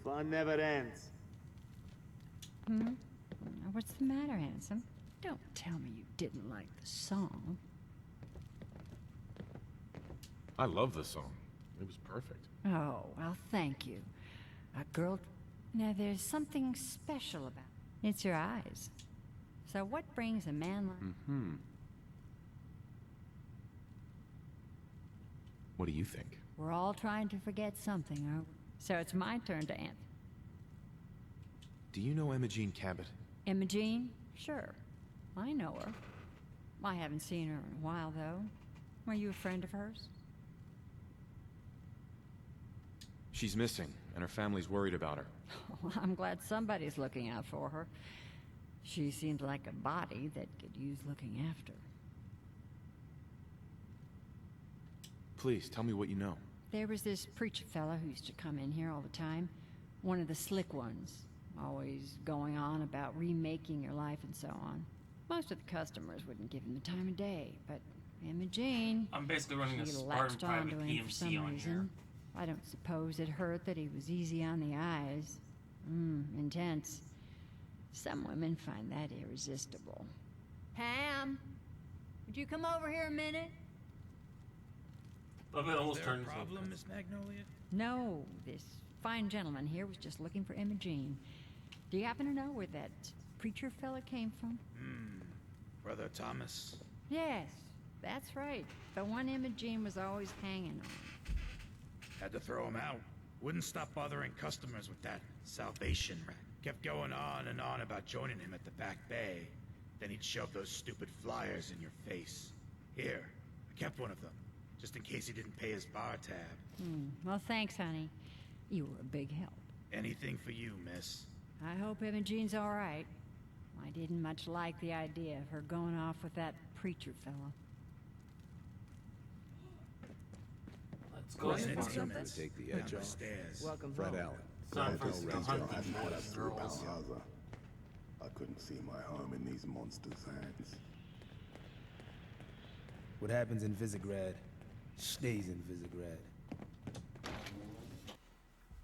Fun never ends. What's the matter, handsome? Don't tell me you didn't like the song. I love the song. It was perfect. Oh, well, thank you. A girl... Now, there's something special about it. It's your eyes. So what brings a man like... What do you think? We're all trying to forget something, aren't we? So it's my turn to answer. Do you know Imogene Cabot? Imogene? Sure. I know her. I haven't seen her in a while, though. Were you a friend of hers? She's missing, and her family's worried about her. Well, I'm glad somebody's looking out for her. She seems like a body that could use looking after. Please, tell me what you know. There was this preacher fella who used to come in here all the time. One of the slick ones. Always going on about remaking your life and so on. Most of the customers wouldn't give him the time of day, but Imogene... I'm basically running a she Spartan latched private onto him for PMC some on reason. here. I don't suppose it hurt that he was easy on the eyes. Intense. Some women find that irresistible. Pam, would you come over here a minute? But it almost Is there a turned into problem, Miss Magnolia? No, this fine gentleman here was just looking for Imogene. Do you happen to know where that preacher fella came from? Brother Thomas. Yes, that's right. The one Imogene was always hanging on. Had to throw him out. Wouldn't stop bothering customers with that salvation rat. Kept going on and on about joining him at the back bay. Then he'd shove those stupid flyers in your face. Here, I kept one of them, just in case he didn't pay his bar tab. Well, thanks, honey. You were a big help. Anything for you, miss. I hope Imogene's all right. I didn't much like the idea of her going off with that preacher fella. Let's go. Take the edge off. Welcome Fred home. Allen. San Glad Francisco Retail hunting hasn't had us boys, through girls. Palhaza. I couldn't see my home in these monsters' hands. What happens in Visegrad stays in Visegrad.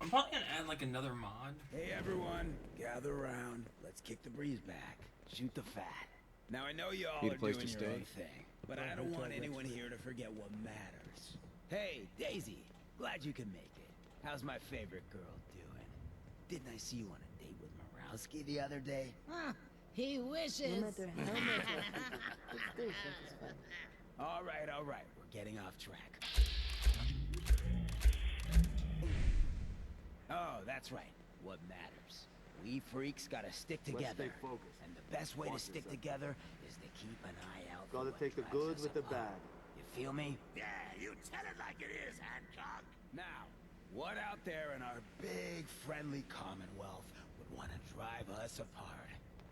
I'm probably gonna add like another mod. Hey everyone, gather around. Let's kick the breeze back. Shoot the fat. Now I know you all Need a are place doing to your stay? own thing, but I don't want anyone here to forget what matters. Hey, Daisy, glad you could make it. How's my favorite girl doing? Didn't I see you on a date with Morowski the other day? He wishes. No matter how much I it's still satisfying. All right, we're getting off track. Oh, that's right. What matters. We freaks gotta stick together. stay focused. And the best way to Watch stick yourself. together is to keep an eye out for Gotta what take the drives good us with the apart. bad. You feel me? Yeah, you tell it like it is, Hancock. Now, what out there in our big friendly commonwealth would want to drive us apart?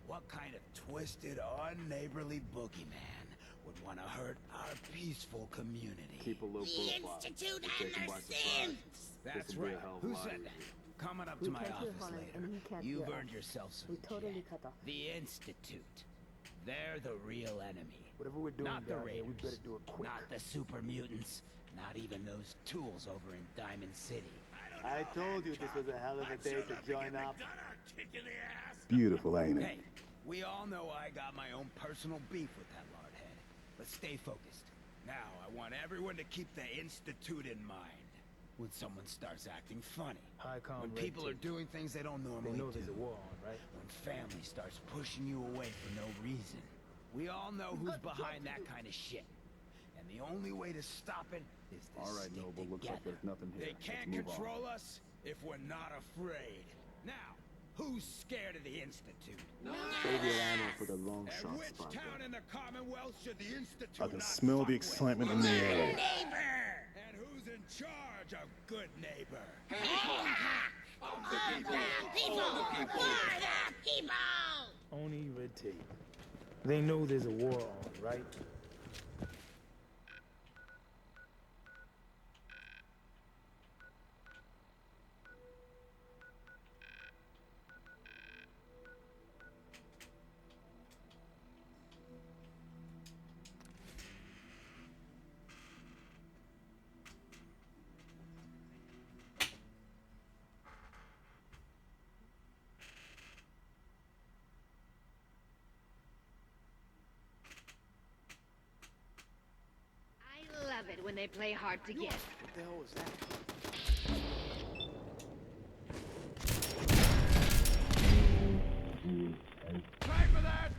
What kind of twisted, unneighborly boogeyman would want to hurt our peaceful community? Keep a low profile. Institute We'll take 'em by surprise. That's This'll be a right. hell of a Who lot said easier. that? Coming up We to my can't hear office Holland, later. and he can't You've hear earned us. yourself some We totally jet. cut off. The Institute. They're the real enemy. Whatever we're doing Not the down here, we Raiders. better do it quick. Not the super mutants. Not even those tools over in Diamond City. I told you this was a hell of a day to join up. Beautiful, ain't it? Hey, we all know I got my own personal beef with that lardhead. But stay focused. Now, I want everyone to keep the Institute in mind. When someone starts acting funny. When people are doing things they don't normally do. there's a war on, right? When family starts pushing you away for no reason. We all know who's behind that kind of shit. And the only way to stop it is to All right, stick Noble, looks like together. there's nothing here. They Let's can't move on. control us if we're not afraid. Now, who's scared of the Institute? Save your ammo for the long And shot, which Spartan. town in the Commonwealth should the Institute I can not smell the fuck with? excitement in the air. And who's in charge of good neighbor? Only red tape. They know there's a war on, right? they play hard to get. What the hell was that? Try for that!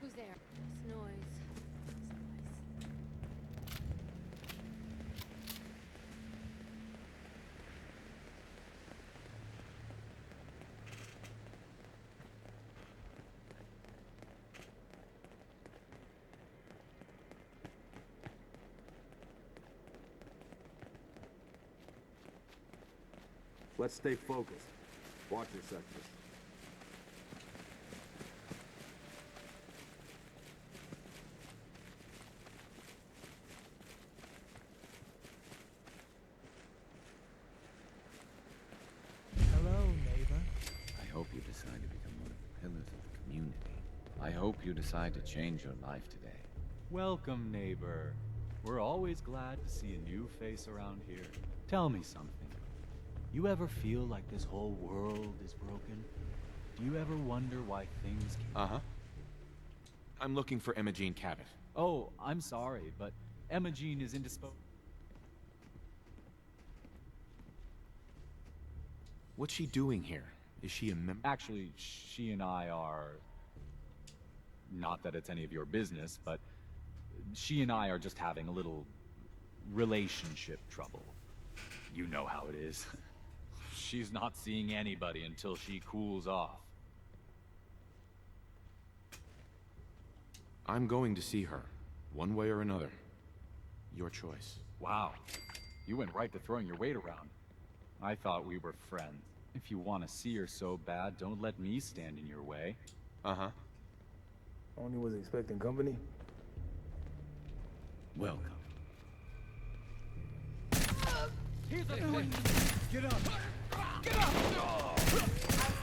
Who's there? It's noise. Let's stay focused. Watch your sectors. Hello, neighbor. I hope you decide to become one of the pillars of the community. I hope you decide to change your life today. Welcome, neighbor. We're always glad to see a new face around here. Tell me something. You ever feel like this whole world is broken? Do you ever wonder why things can't... Uh-huh. I'm looking for Imogene Cabot. Oh, I'm sorry, but Imogene is indisposed. What's she doing here? Is she a member? Actually, she and I are... Not that it's any of your business, but she and I are just having a little relationship trouble. You know how it is. She's not seeing anybody until she cools off. I'm going to see her, one way or another. Your choice. Wow. You went right to throwing your weight around. I thought we were friends. If you want to see her so bad, don't let me stand in your way. Uh-huh. Only was expecting company. Welcome. Here's a thing. Get up. Get up!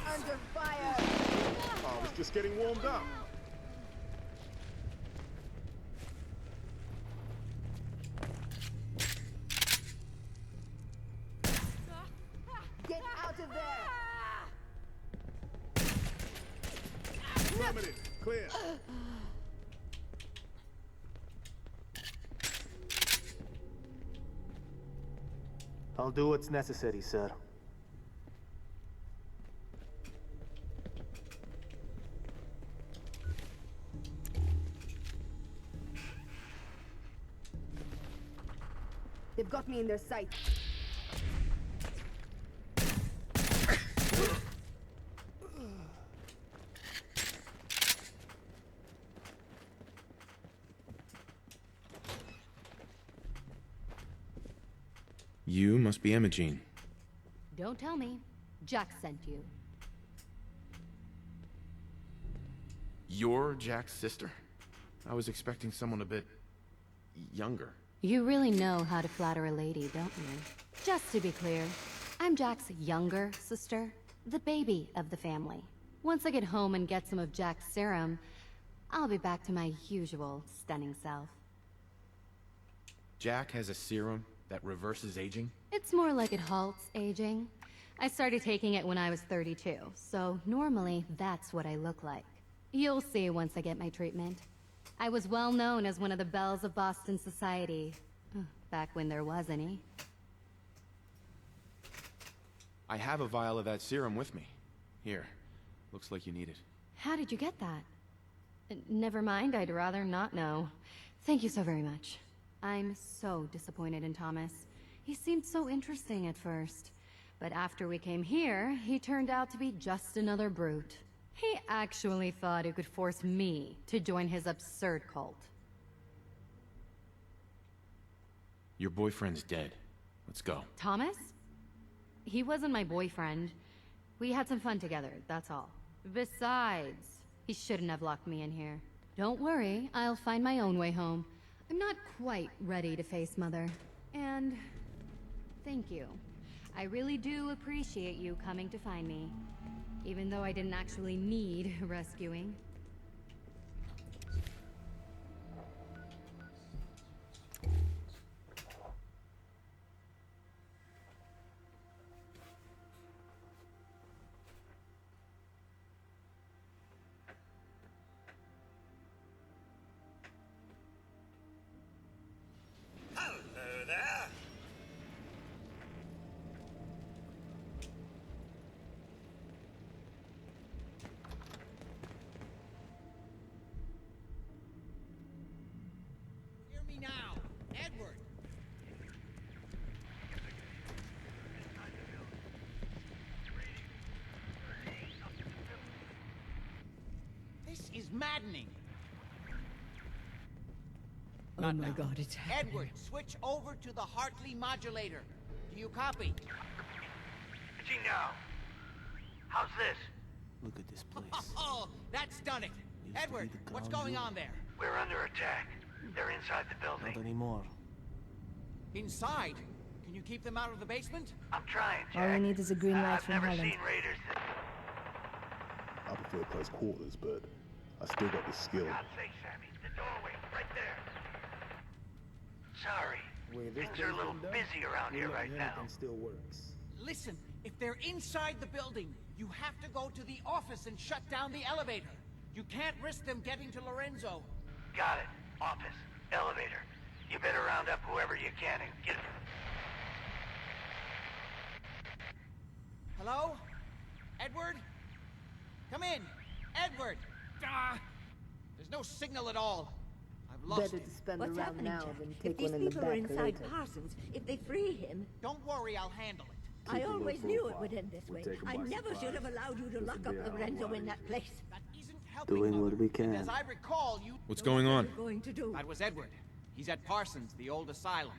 I'm under fire! I was just getting warmed up. Get out of there! Affirmative. Clear. I'll do what's necessary, sir. They've got me in their sight. You must be Imogene. Don't tell me. Jack sent you. You're Jack's sister? I was expecting someone a bit... younger. You really know how to flatter a lady, don't you? Just to be clear, I'm Jack's younger sister, the baby of the family. Once I get home and get some of Jack's serum, I'll be back to my usual stunning self. Jack has a serum that reverses aging? It's more like it halts aging. I started taking it when I was 32, so normally that's what I look like. You'll see once I get my treatment. I was well known as one of the belles of Boston society. Back when there was any. I have a vial of that serum with me. Here. Looks like you need it. How did you get that? Never mind, I'd rather not know. Thank you so very much. I'm so disappointed in Thomas. He seemed so interesting at first, But after we came here, he turned out to be just another brute. He actually thought he could force me to join his absurd cult. Your boyfriend's dead. Let's go. Thomas? He wasn't my boyfriend. We had some fun together, that's all. Besides, he shouldn't have locked me in here. Don't worry, I'll find my own way home. I'm not quite ready to face Mother. And thank you. I really do appreciate you coming to find me. Even though I didn't actually need rescuing. Hello there. Hear me now, Edward. This is maddening. Oh my God, it's happening. Edward, switch over to the Hartley modulator. Do you copy? now. How's this? Look at this place. Oh, that's done it. Edward, what's going on there? We're under attack. They're inside the building. Not anymore. Inside? Can you keep them out of the basement? I'm trying, Jack. All we need is a green light I've from never Holland. seen raiders that... I prefer close quarters, but I still got the skill. God's sake, Sammy. The doorway, right there. Sorry. Things are a little busy around here right now. Still works. Listen, if they're inside the building, you have to go to the office and shut down the elevator. You can't risk them getting to Lorenzo. Got it. Office. Elevator. You better round up whoever you can and get... Hello? Edward? Come in. Edward! Ah! There's no signal at all. I've lost Better him. to spend What's the round happening, now Jack? than If take these one in the people are back inside later. Parsons, if they free him... Don't worry, I'll handle it. I Keep a low always knew it profile. would end this We'll way. take 'em I by never should surprise. have allowed you to This'll lock be up a hell of a Lorenzo lot in that place. That isn't helping, Doing Mother. what we And can. as I recall, you... What's going on? What are you going to do? That was Edward. He's at Parsons, the old asylum.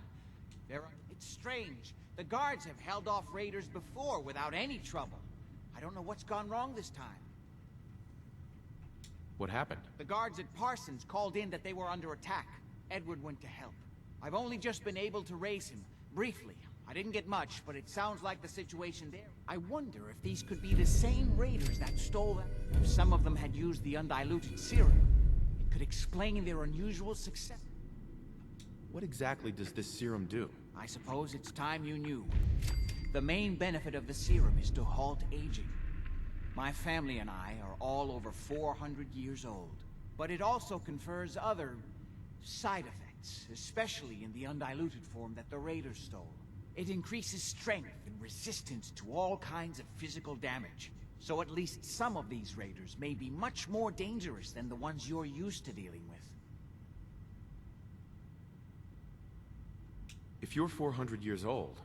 It's strange. The guards have held off raiders before without any trouble. I don't know what's gone wrong this time. What happened? The guards at Parsons called in that they were under attack. Edward went to help. I've only just been able to raise him, briefly. I didn't get much, but it sounds like the situation there. I wonder if these could be the same raiders that stole them. If some of them had used the undiluted serum, it could explain their unusual success. What exactly does this serum do? I suppose it's time you knew. The main benefit of the serum is to halt aging. My family and I are all over 400 years old. But it also confers other side effects, especially in the undiluted form that the raiders stole. It increases strength and resistance to all kinds of physical damage. So at least some of these raiders may be much more dangerous than the ones you're used to dealing with. If you're 400 years old,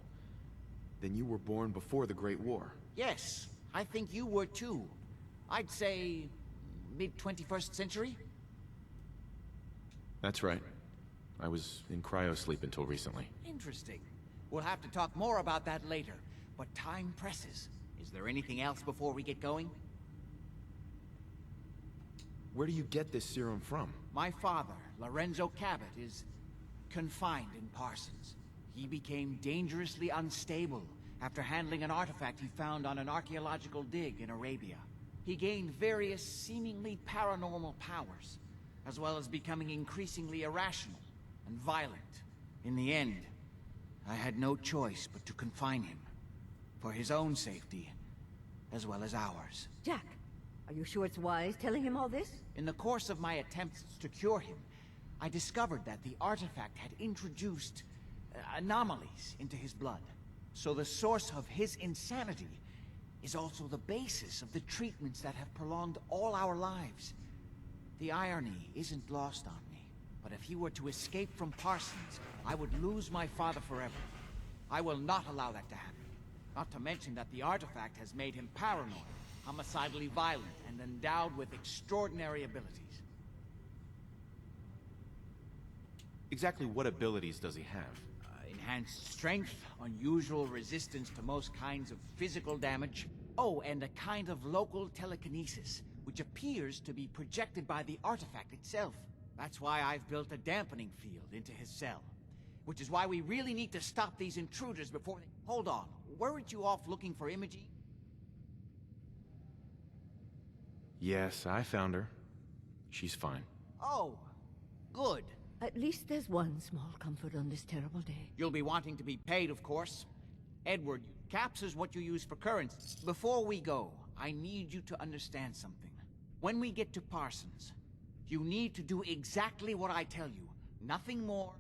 then you were born before the Great War. Yes, I think you were too. I'd say mid-21st century? That's right. I was in cryosleep until recently. Interesting. We'll have to talk more about that later, but time presses. Is there anything else before we get going? Where do you get this serum from? My father, Lorenzo Cabot, is confined in Parsons. He became dangerously unstable after handling an artifact he found on an archaeological dig in Arabia. He gained various seemingly paranormal powers, as well as becoming increasingly irrational and violent. In the end, I had no choice but to confine him, for his own safety, as well as ours. Jack, are you sure it's wise telling him all this? In the course of my attempts to cure him, I discovered that the artifact had introduced anomalies into his blood. So the source of his insanity is also the basis of the treatments that have prolonged all our lives. The irony isn't lost on me, but if he were to escape from Parsons, I would lose my father forever. I will not allow that to happen. Not to mention that the artifact has made him paranoid, homicidally violent, and endowed with extraordinary abilities. Exactly what abilities does he have? Enhanced strength, unusual resistance to most kinds of physical damage. Oh, and a kind of local telekinesis, which appears to be projected by the artifact itself. That's why I've built a dampening field into his cell. Which is why we really need to stop these intruders before they... Hold on, weren't you off looking for Imogene? Yes, I found her. She's fine. Oh, good. At least there's one small comfort on this terrible day. You'll be wanting to be paid, of course. Edward, caps is what you use for currency. Before we go, I need you to understand something. When we get to Parsons, you need to do exactly what I tell you. Nothing more.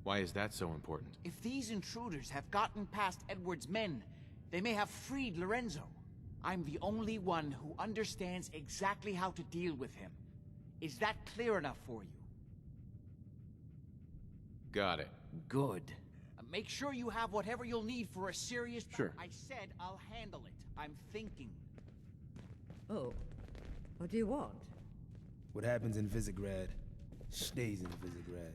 Why is that so important? If these intruders have gotten past Edward's men, they may have freed Lorenzo. I'm the only one who understands exactly how to deal with him. Is that clear enough for you? Got it. Good. Make sure you have whatever you'll need for a serious... Sure. I said I'll handle it. I'm thinking. Oh. What do you want? What happens in Visegrad stays in Visegrad.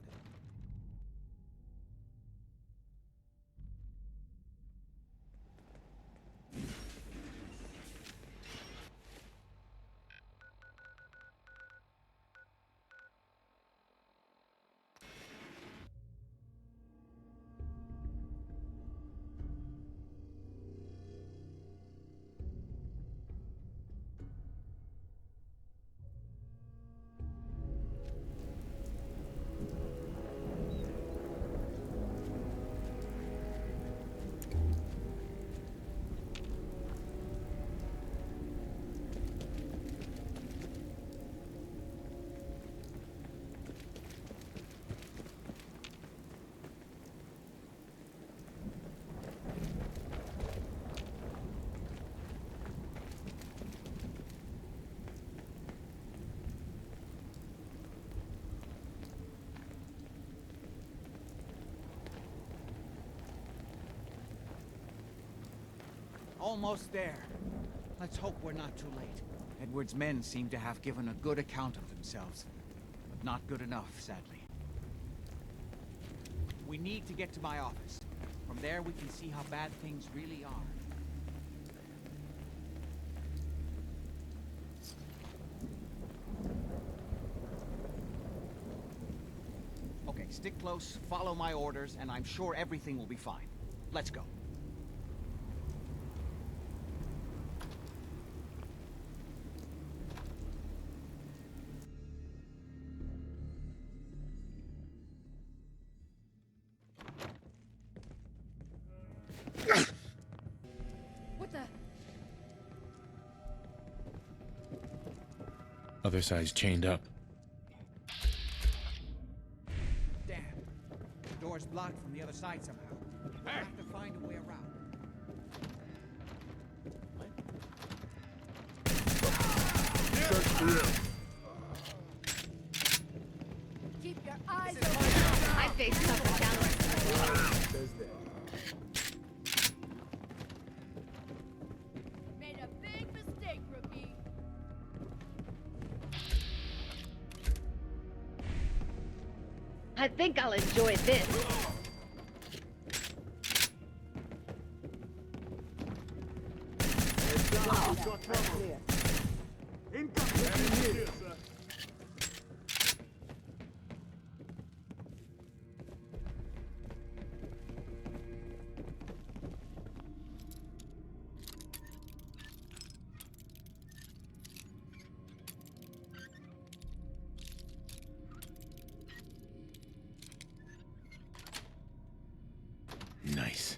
Almost there. Let's hope we're not too late. Edward's men seem to have given a good account of themselves, but not good enough, sadly. We need to get to my office. From there, we can see how bad things really are. Okay, stick close, follow my orders, and I'm sure everything will be fine. Let's go. What the? Other side's chained up. Damn. The door's blocked from the other side somehow. We'll have to find a way around. Keep your eyes open. I face tougher challenges. Made a big mistake, rookie. I think I'll enjoy this. Nice.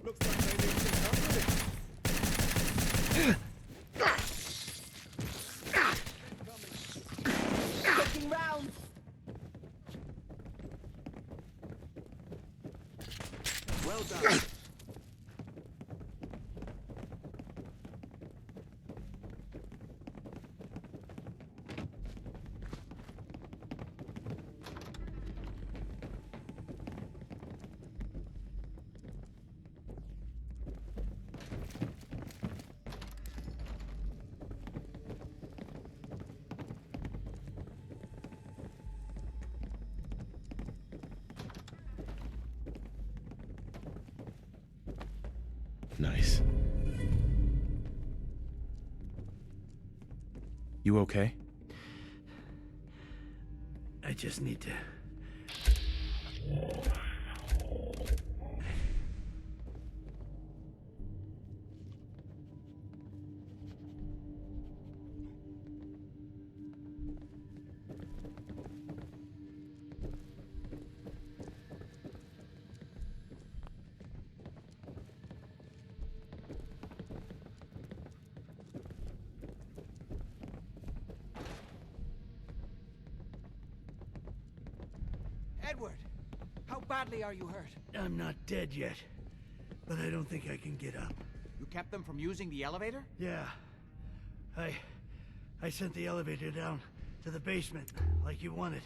Looks like they need some help with it. Taking rounds. Well done. Nice. You okay? I just need to... Edward, how badly are you hurt? I'm not dead yet, but I don't think I can get up. You kept them from using the elevator? Yeah. I sent the elevator down to the basement, like you wanted,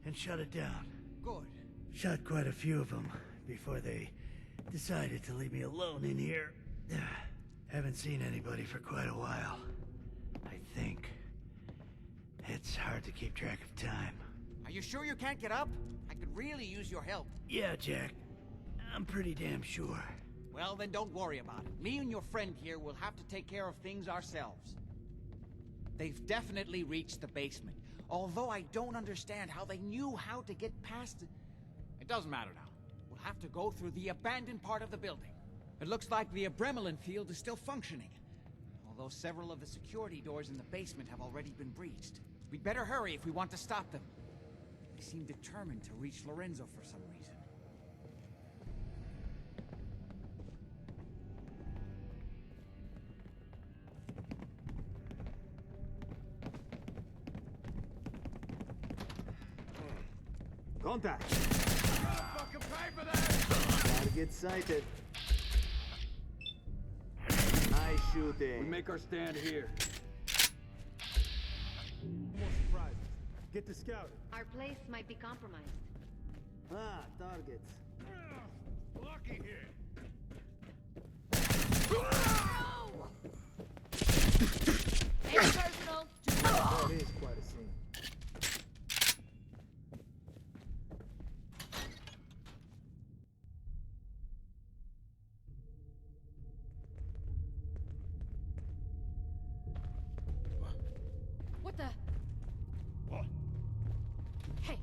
and shut it down. Good. Shot quite a few of them before they decided to leave me alone in here. Haven't seen anybody for quite a while. I think. It's hard to keep track of time. Are you sure you can't get up? I could really use your help. Yeah, Jack. I'm pretty damn sure. Well, then don't worry about it. Me and your friend here will have to take care of things ourselves. They've definitely reached the basement, although I don't understand how they knew how to get past it. It doesn't matter now. We'll have to go through the abandoned part of the building. It looks like the Abremelin field is still functioning, although several of the security doors in the basement have already been breached. We'd better hurry if we want to stop them. They seem determined to reach Lorenzo for some reason. Contact! Fucking pay for that! Gotta get sighted. Nice shooting. We make our stand here. More surprises. Get to scouting. Our place might be compromised. Ah, targets. Lucky here. Personal. That is quite a scene. What the? What? Hey.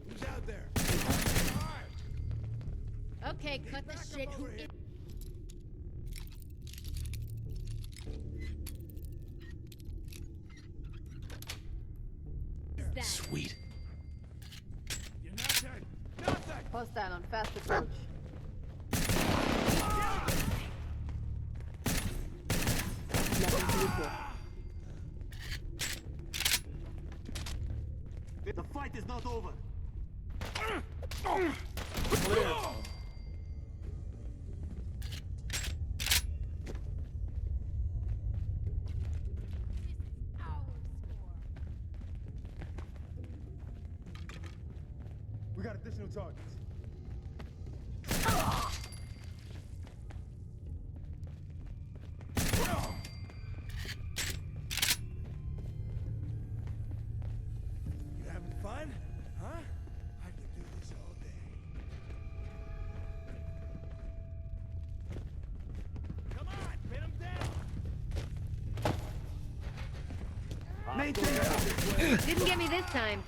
Who's out there? Okay, cut the shit. Who is? That? Sweet. You're not dead. Nothing. Hostile on fast approach. Nothing to report. The fight is not over. We got additional targets. You having fun? Huh? I could do this all day. Come on, pin him down. Maintain. Didn't get me this time.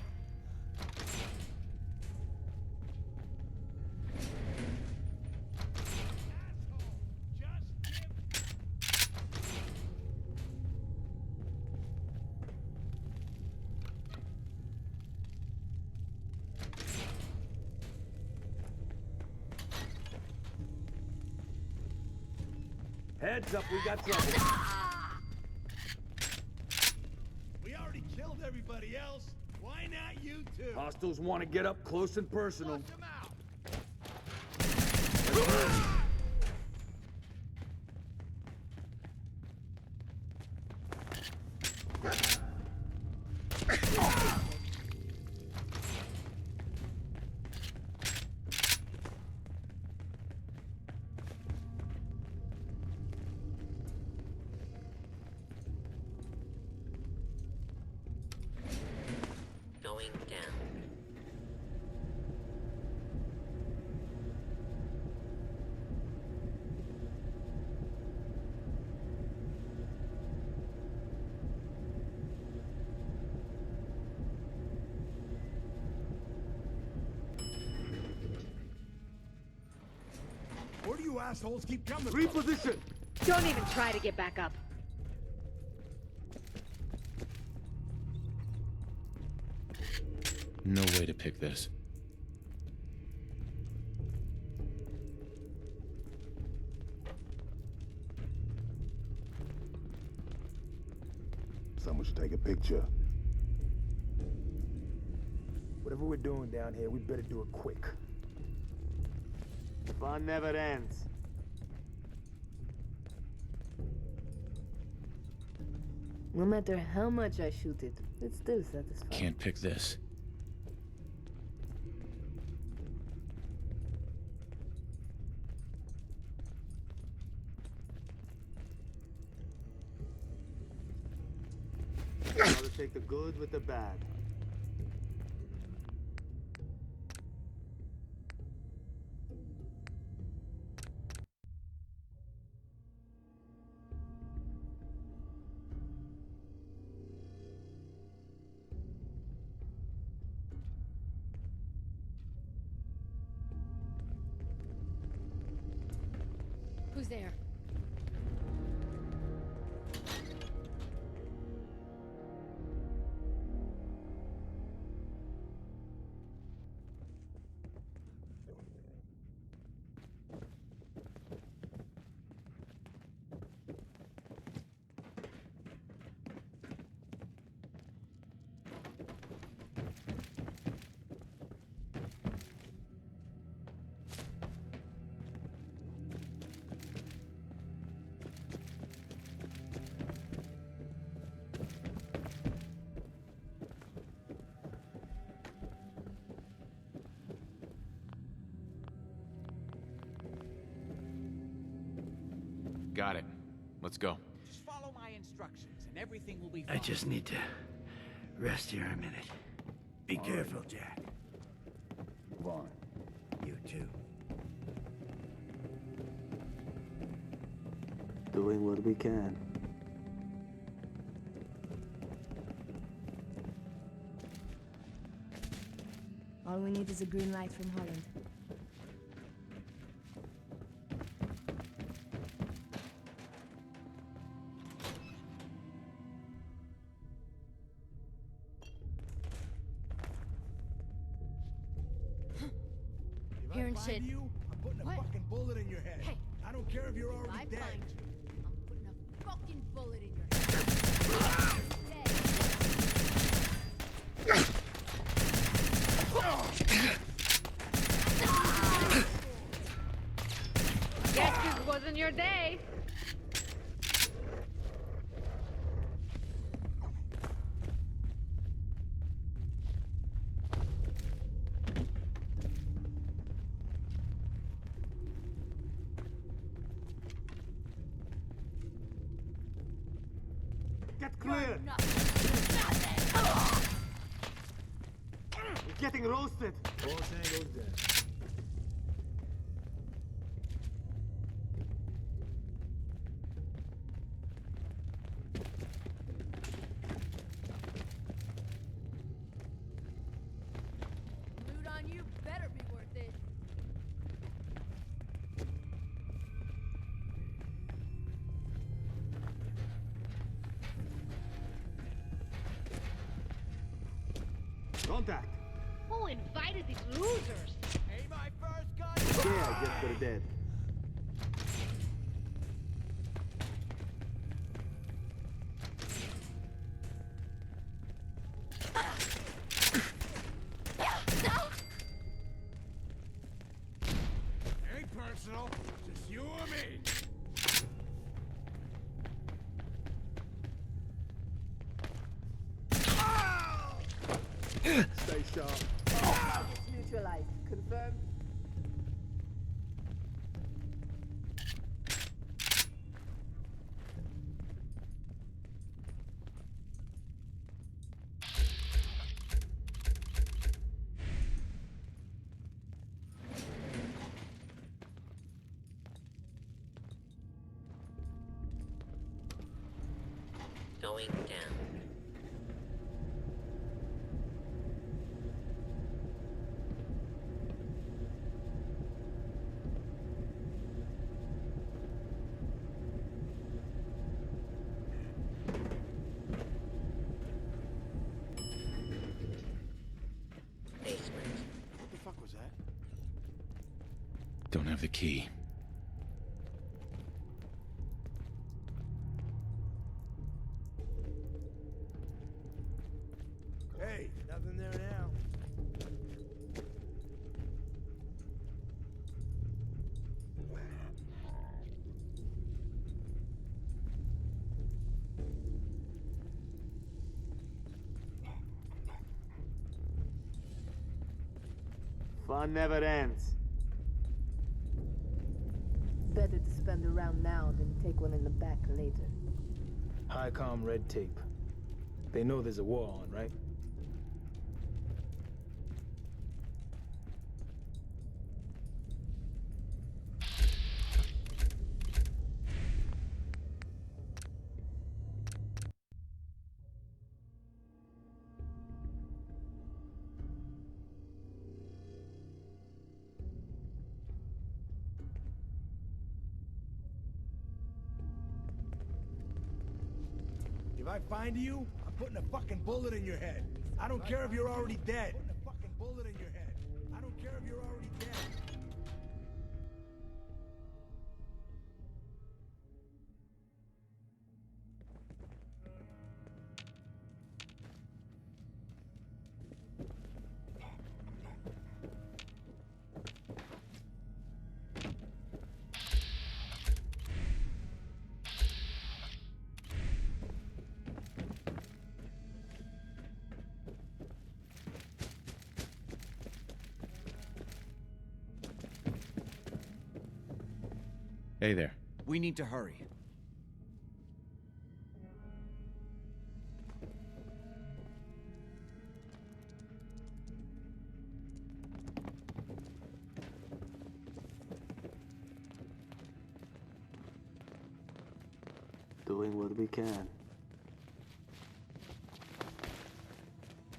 Heads up, we got trouble. We already killed everybody else. Why not you two? Hostiles want to get up close and personal. Going down. assholes keep coming. Reposition! Don't even try to get back up. No way to pick this. Someone should take a picture. Whatever we're doing down here, we better do it quick. Fun never ends. No matter how much I shoot it, it's still satisfying. Can't pick this. Gotta take the good with the bad. Who's there? Got it. Let's go. Just follow my instructions and everything will be fine. I just need to rest here a minute. Be careful, Jack. Vaughn. You too. Doing what we can. All we need is a green light from Holland. If Hearing I find shit. you, I'm putting a What? fucking bullet in your head. Hey. I don't care if you're If I already dead. find you, I'm putting a fucking bullet in your head. Guess this wasn't your day. Get clear! He's getting roasted. All Tango's dead. Loot on you better be worth it. Contact. Who invited these losers? Hey, my first gun! Yeah, just for the dead. Ain't personal, just you or me. Stay sharp. It's neutralized. Confirmed. Going down. Don't have the key. Hey, nothing there now. Fun never ends. Better to spend a round now than take one in the back later. High-com red tape. They know there's a war on, right? If I find you, I'm putting a fucking bullet in your head. I don't care if you're already dead. Putting a fucking bullet in your head. I don't care if you're already dead. Hey there. We need to hurry. Doing what we can.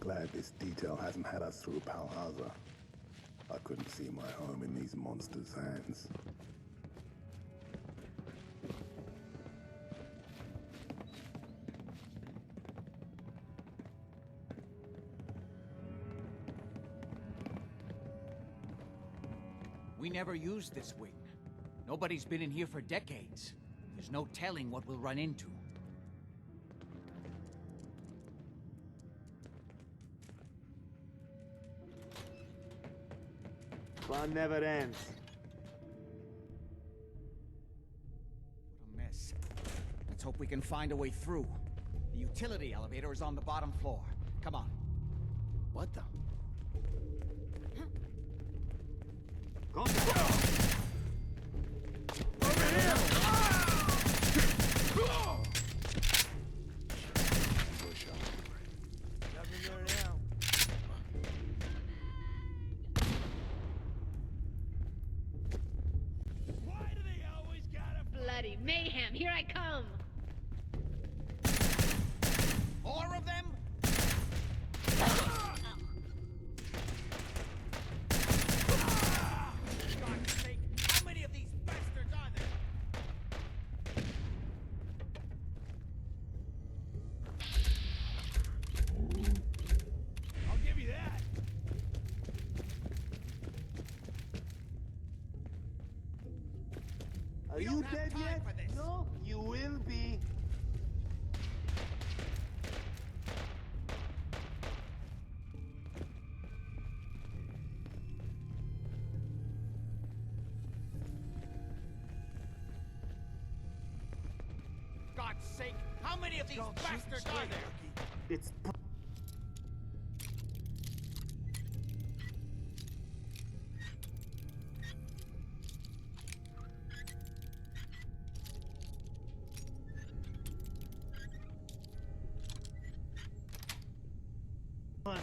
Glad this detail hasn't had us through Palhaza. I couldn't see my home in these monsters' hands. We never used this wing. Nobody's been in here for decades. There's no telling what we'll run into. Fun never ends. What a mess. Let's hope we can find a way through. The utility elevator is on the bottom floor. Come on. What the? Over here! Nothing there now. Why do they always gotta... Bloody mayhem, here I come! More of them? Are you dead yet? No, you will be. God's sake, how many of these bastards are there? It's...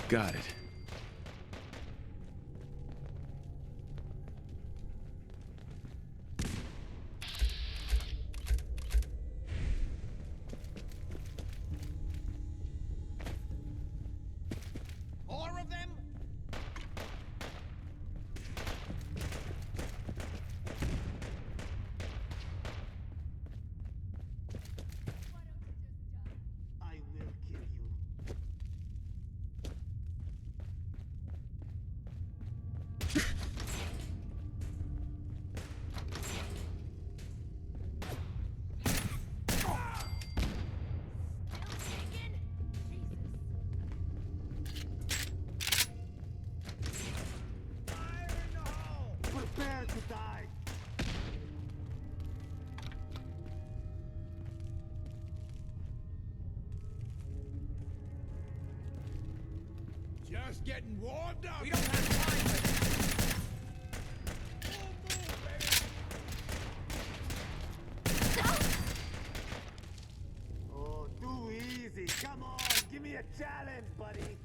Got it. More of them? I will kill you. Just getting warmed up. We don't have time for this. Oh, too easy. Come on, give me a challenge, buddy.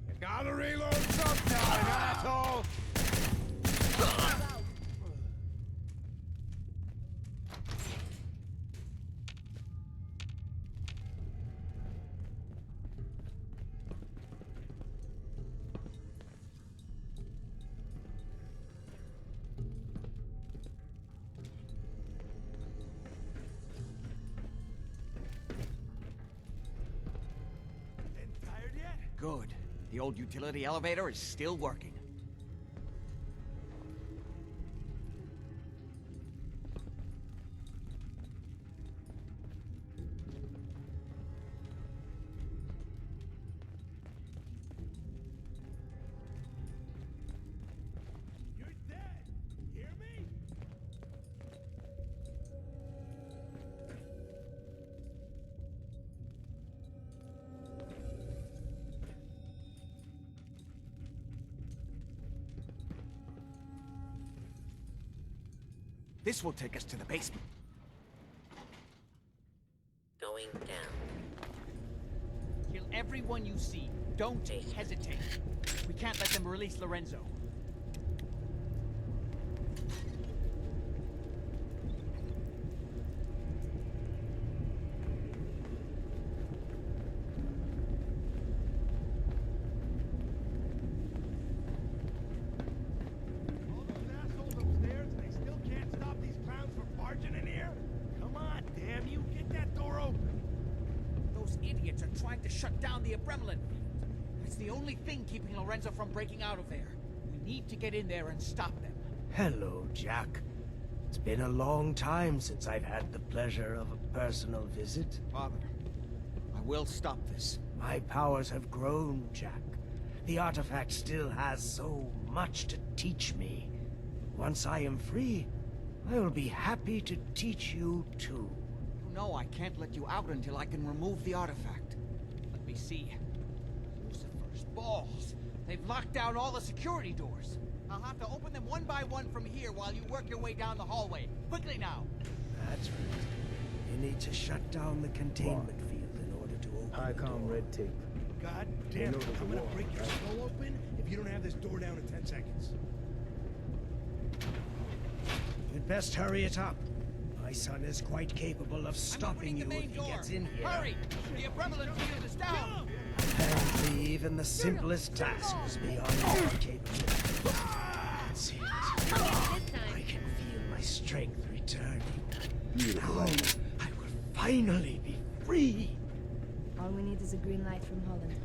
You gotta reload sometime, asshole. Good. The old utility elevator is still working. You're dead. Hear me? This will take us to the basement. Going down. Kill everyone you see. Don't hesitate. We can't let them release Lorenzo. Trying to shut down the Abremlin field. It's the only thing keeping Lorenzo from breaking out of there. We need to get in there and stop them. Hello, Jack. It's been a long time since I've had the pleasure of a personal visit. Father, I will stop this. My powers have grown, Jack. The artifact still has so much to teach me. Once I am free, I will be happy to teach you too. You know I can't let you out until I can remove the artifact. Let me see. Lucifer's balls. They've locked down all the security doors. I'll have to open them one by one from here while you work your way down the hallway. Quickly now. That's right. You need to shut down the containment field in order to open High-com red tape. God damn it, I'm gonna break your skull open if you don't have this door down in 10 seconds. You'd best hurry it up. My son is quite capable of stopping you if he gets in here. Hurry! The Abremlin field is down! Apparently, even the simplest task is beyond your capability. That's it. I can feel my strength returning. Now, I will finally be free. All we need is a green light from Holland.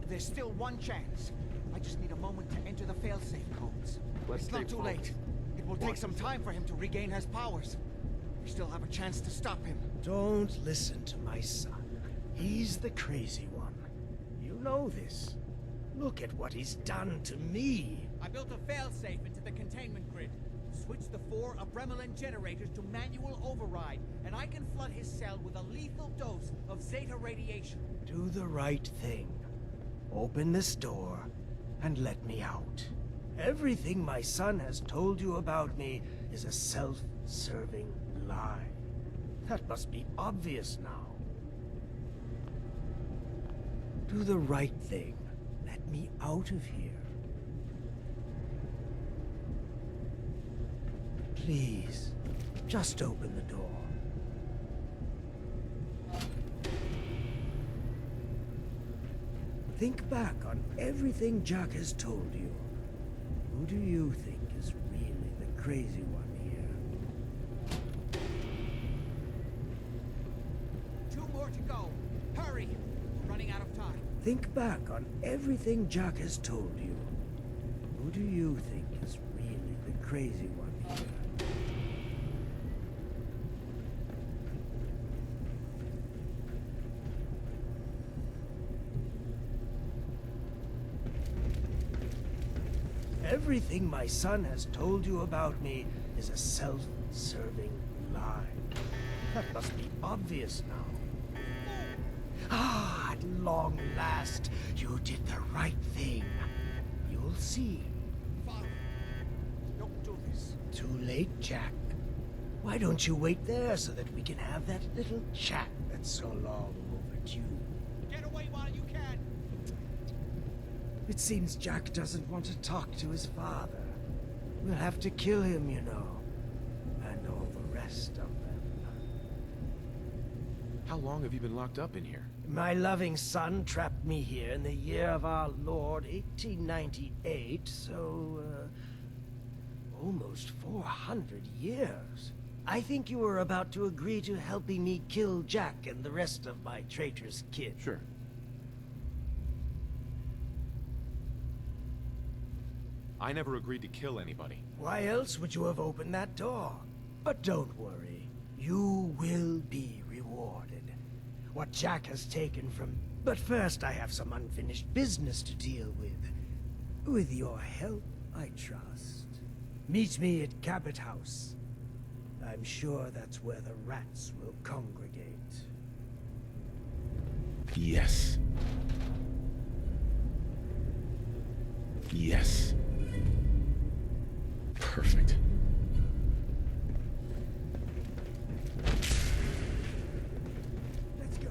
There's still one chance. I just need a moment to enter the failsafe codes. It's not too late. It will take some time for him to regain his powers. We still have a chance to stop him. Don't listen to my son. He's the crazy one. You know this. Look at what he's done to me. I built a failsafe into the containment grid. Switch the 4 Abremlin generators to manual override, and I can flood his cell with a lethal dose of Zeta radiation. Do the right thing. Open this door and let me out. Everything my son has told you about me is a self-serving lie. That must be obvious now. Do the right thing. Let me out of here. Please, just open the door. Think back on everything Jack has told you. Who do you think is really the crazy one here? 2 more to go. Hurry! We're running out of time. Think back on everything Jack has told you. Who do you think is really the crazy one here? Everything my son has told you about me is a self-serving lie. That must be obvious now. Ah, at long last, you did the right thing. You'll see. Father, don't do this. Too late, Jack. Why don't you wait there so that we can have that little chat that's so long overdue? Get away while you can. It seems Jack doesn't want to talk to his father. We'll have to kill him, you know. And all the rest of them. How long have you been locked up in here? My loving son trapped me here in the year of our Lord, 1898, so, almost 400 years. I think you were about to agree to helping me kill Jack and the rest of my traitorous kin. Sure. I never agreed to kill anybody. Why else would you have opened that door? But don't worry. You will be rewarded. What Jack has taken from... But first I have some unfinished business to deal with. With your help, I trust. Meet me at Cabot House. I'm sure that's where the rats will congregate. Yes. Yes. Perfect. Let's go.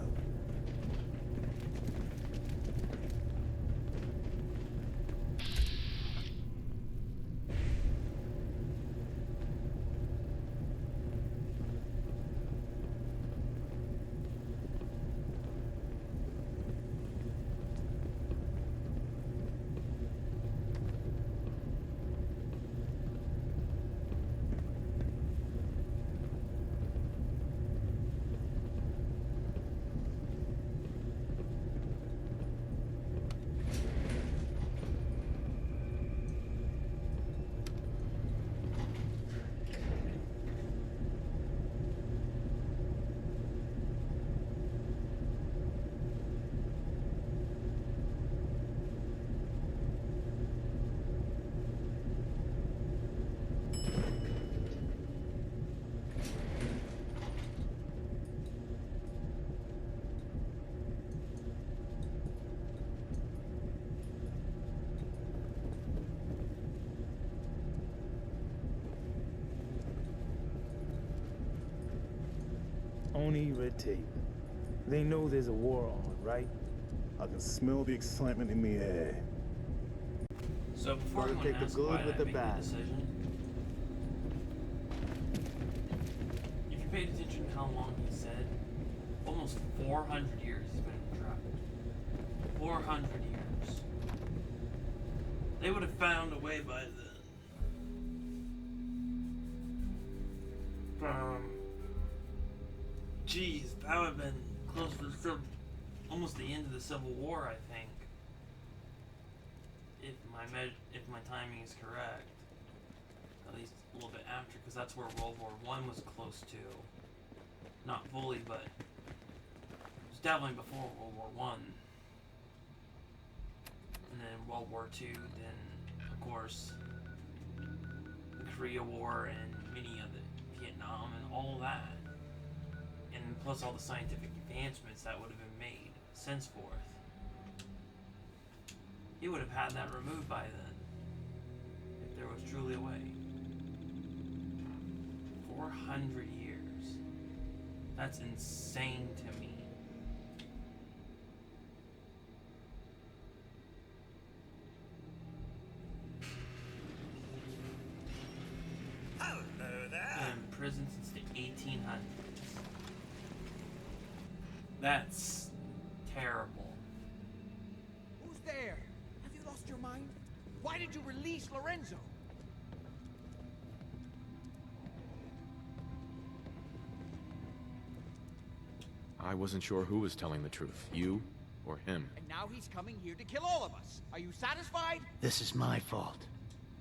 Only red tape. They know there's a war on, right? I can smell the excitement in the air. So before Gotta anyone take the asks good why with I the make bad. decision, if you paid attention to how long he said, almost 400 years he's been trapped. 400 years. They would have found a way by then. Geez, that would have been close to almost the end of the Civil War, I think. If my timing is correct, at least a little bit after, because that's where World War I was close to. Not fully, but it was definitely before World War I. And then World War II, then of course the Korea War and many of the Vietnam and all that. And plus all the scientific advancements that would have been made since forth. He would have had that removed by then, if there was truly a way. 400 years. That's insane to me. Hello there. Been in prison since the 1800s. That's terrible. Who's there? Have you lost your mind? Why did you release Lorenzo? I wasn't sure who was telling the truth, you or him. And now he's coming here to kill all of us. Are you satisfied? This is my fault.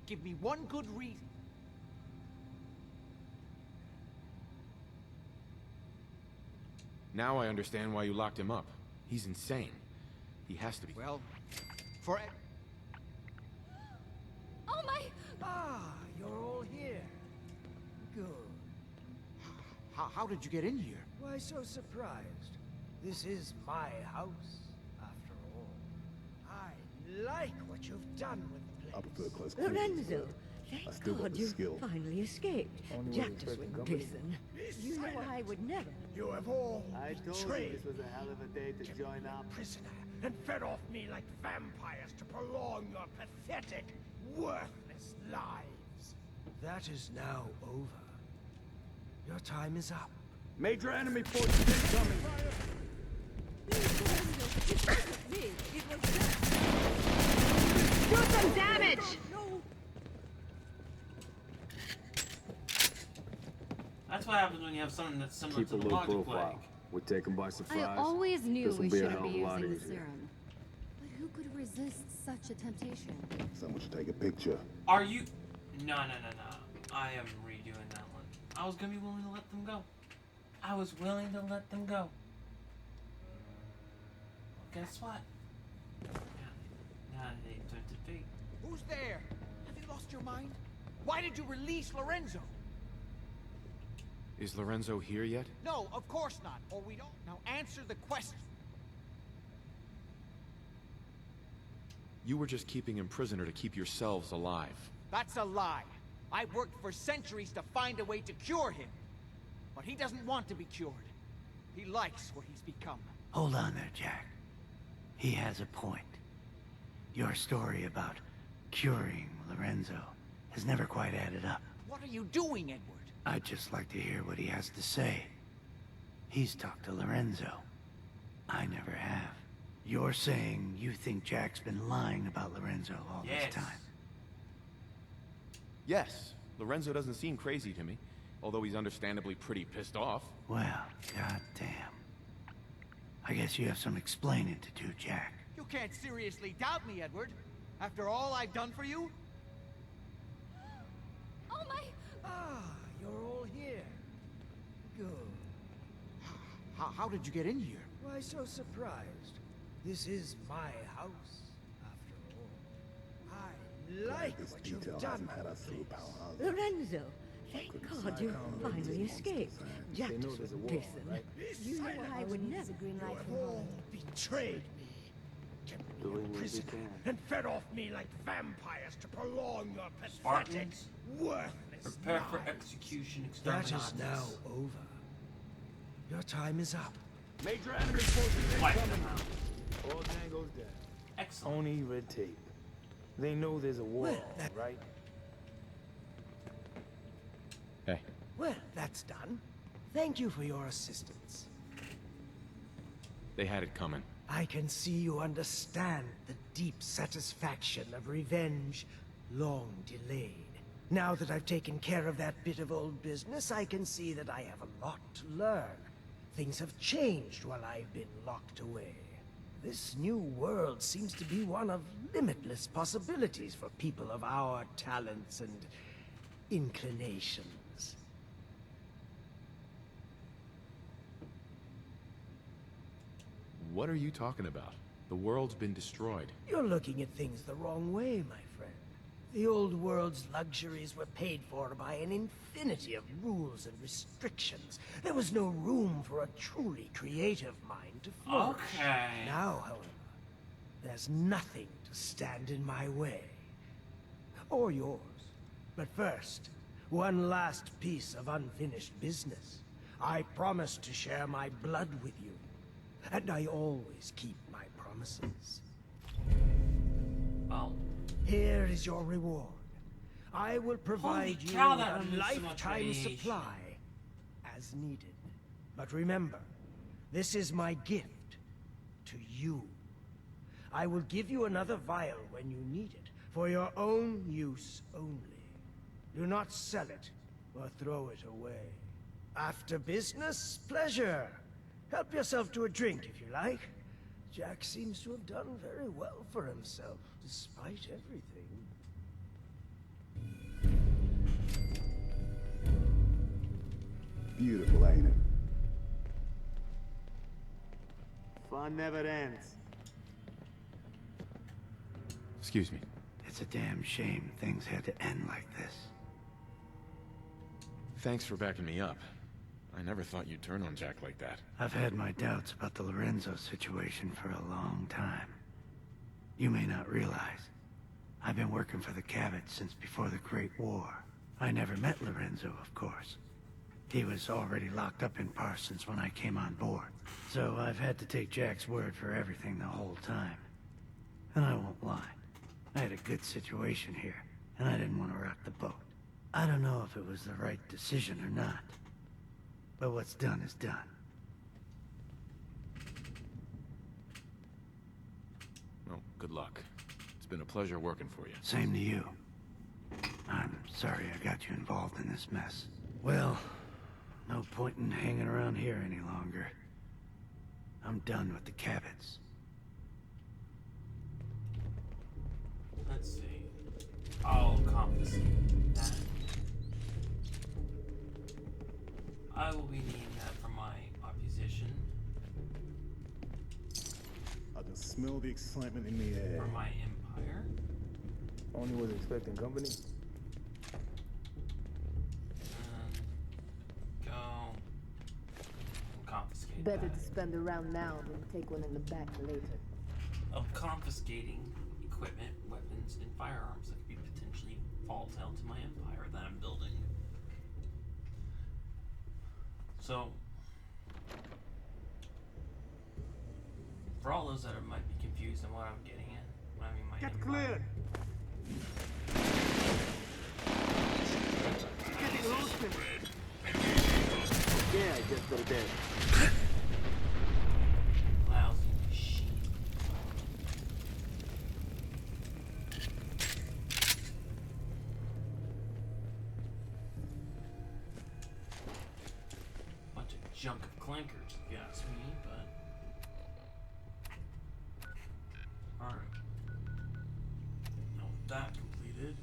Give me one good reason. Now I understand why you locked him up. He's insane. He has to be. Well, for... Oh my... Ah, you're all here. Good. How did you get in here? Why so surprised? This is my house, after all. I like what you've done with the place. I prefer close quarters. Lorenzo, I thank still got God the you skill. finally escaped. Only way Jack to just spread the wouldn't company. listen. You know I would never. You have all I told you betrayed this was a hell of a day to join up. prisoner and fed off me like vampires to prolong your pathetic, worthless lives. That is now over. Your time is up. Major enemy forces incoming. Me, it was Jack. Do some damage! That's what happens when you have something that's similar Keep to a the low Logic profile. Plague. We're taken by surprise. I always knew This'll we be a shouldn't hell be of a lot using the easier. serum. But who could resist such a temptation? Someone should take a picture. Are you? No. I am redoing that one. I was gonna be willing to let them go. I was willing to let them go. Well, guess what? Now they tempted fate. Who's there? Have you lost your mind? Why did you release Lorenzo? Is Lorenzo here yet? No, of course not, or we don't. Now answer the question. You were just keeping him prisoner to keep yourselves alive. That's a lie. I worked for centuries to find a way to cure him. But he doesn't want to be cured. He likes what he's become. Hold on there, Jack. He has a point. Your story about curing Lorenzo has never quite added up. What are you doing, Edward? I'd just like to hear what he has to say. He's talked to Lorenzo. I never have. You're saying you think Jack's been lying about Lorenzo all this time? Yes, Lorenzo doesn't seem crazy to me, although he's understandably pretty pissed off. Well, goddamn. I guess you have some explaining to do, Jack. You can't seriously doubt me, Edward. After all I've done for you? Oh my... Ah, you're all here. Good. How did you get in here? Why so surprised? This is my house, after all. I like This what you've detail done. hasn't had us through Palhaza. Lorenzo, thank God you finally escaped. Jack They know just there's a wouldn't war, listen. right? You know I would never. Green light from You have all Holland. betrayed me. Kept me Doing a what we prisoner can. and fed off me like vampires to prolong your pathetic, Spartans, worthless prepare for lives. execution. That is Exterminatus. now over. Your time is up. Major enemy forces Wipe incoming. them out. All Django's dead. Excellent. Only red tape. They know there's a war, Well, right? Hey. Well, that's done. Thank you for your assistance. They had it coming. I can see you understand the deep satisfaction of revenge, long delayed. Now that I've taken care of that bit of old business, I can see that I have a lot to learn. Things have changed while I've been locked away. This new world seems to be one of limitless possibilities for people of our talents and inclinations. What are you talking about? The world's been destroyed. You're looking at things the wrong way, my friend. The old world's luxuries were paid for by an infinity of rules and restrictions. There was no room for a truly creative mind to flourish. Okay. Now, however, there's nothing to stand in my way. Or yours. But first, one last piece of unfinished business. I promised to share my blood with you. And I always keep my promises. Oh. Here is your reward. I will provide you cow, with that a removes so much lifetime radiation. supply, as needed. But remember, this is my gift to you. I will give you another vial when you need it, for your own use only. Do not sell it, or throw it away. After business, pleasure. Help yourself to a drink if you like. Jack seems to have done very well for himself, despite everything. Beautiful, ain't it? Fun never ends. Excuse me. It's a damn shame things had to end like this. Thanks for backing me up. I never thought you'd turn on Jack like that. I've had my doubts about the Lorenzo situation for a long time. You may not realize, I've been working for the Cabot since before the Great War. I never met Lorenzo, of course. He was already locked up in Parsons when I came on board. So I've had to take Jack's word for everything the whole time. And I won't lie, I had a good situation here, and I didn't want to rock the boat. I don't know if it was the right decision or not, but what's done is done. Well, good luck. It's been a pleasure working for you. Same to you. I'm sorry I got you involved in this mess. Well, no point in hanging around here any longer. I'm done with the Cabots. Let's see. I'll confiscate that. I will be needing that for my opposition. I can smell the excitement in the air. For my empire. Only was expecting company. Go. Confiscate Better that. to spend a round now than take one in the back later. Of confiscating equipment, weapons, and firearms that could be potentially volatile to my empire that I'm building. So, for all those that might be confused on what I'm getting at, when I mean my empire. Yeah, I guess they're dead. Lousy machine. Bunch of junk of clankers, if you ask me, but alright. Now with that completed.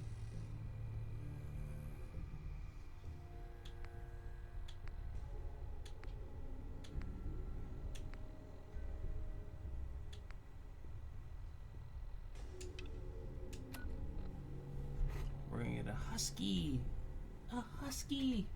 We're gonna get a husky. A husky.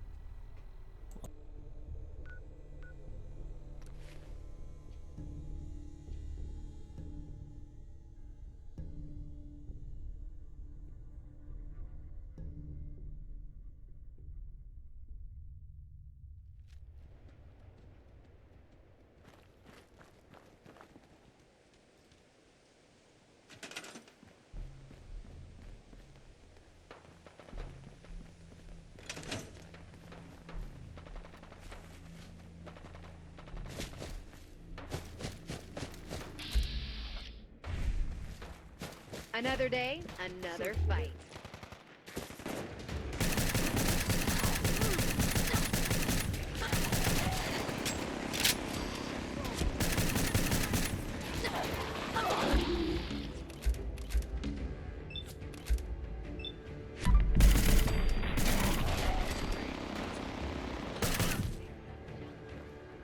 Another day, another fight.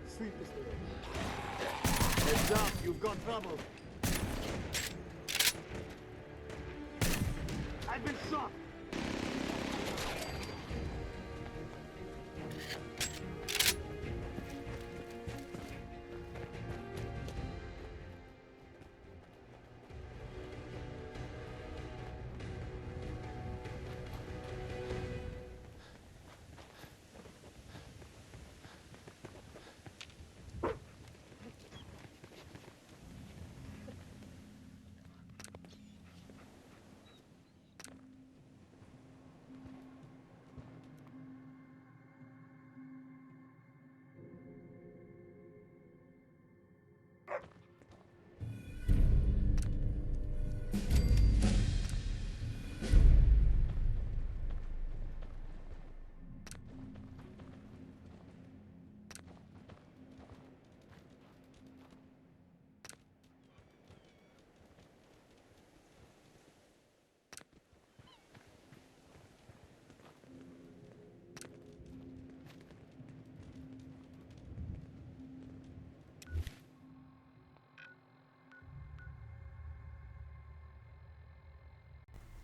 Sweep this way. Heads up, you've got trouble. I've been shot.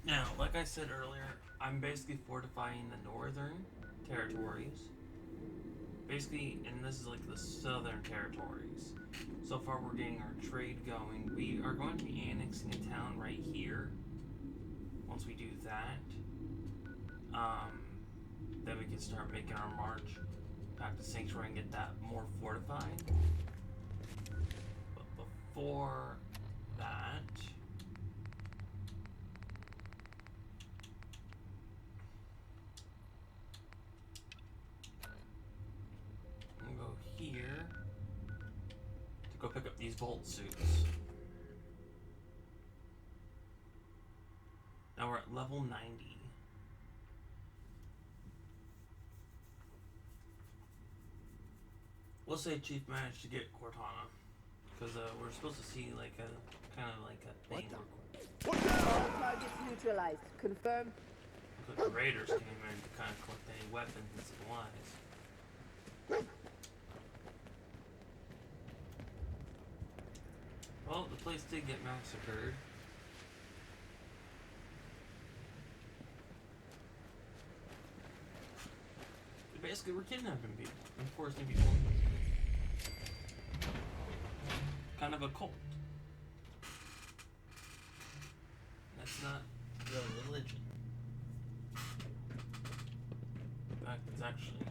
Now, like I said earlier, I'm basically fortifying the northern territories basically, and this is like the southern territories. So far, we're getting our trade going. We are going to be annexing a town right here. Once we do that, then we can start making our march back to Sanctuary and get that more fortified. But before that, I'm gonna go here to go pick up these bolt suits. Now we're at level 90. We'll say Chief managed to get Cortana, because we're supposed to see like a kind of like a thing. All targets neutralized. Confirm. The Raiders came in to kind of collect any weapons and supplies. Well, the place did get massacred. Basically, we're kidnapping people and forcing people. Kind of a cult. That's not real religion. In fact, it's actually.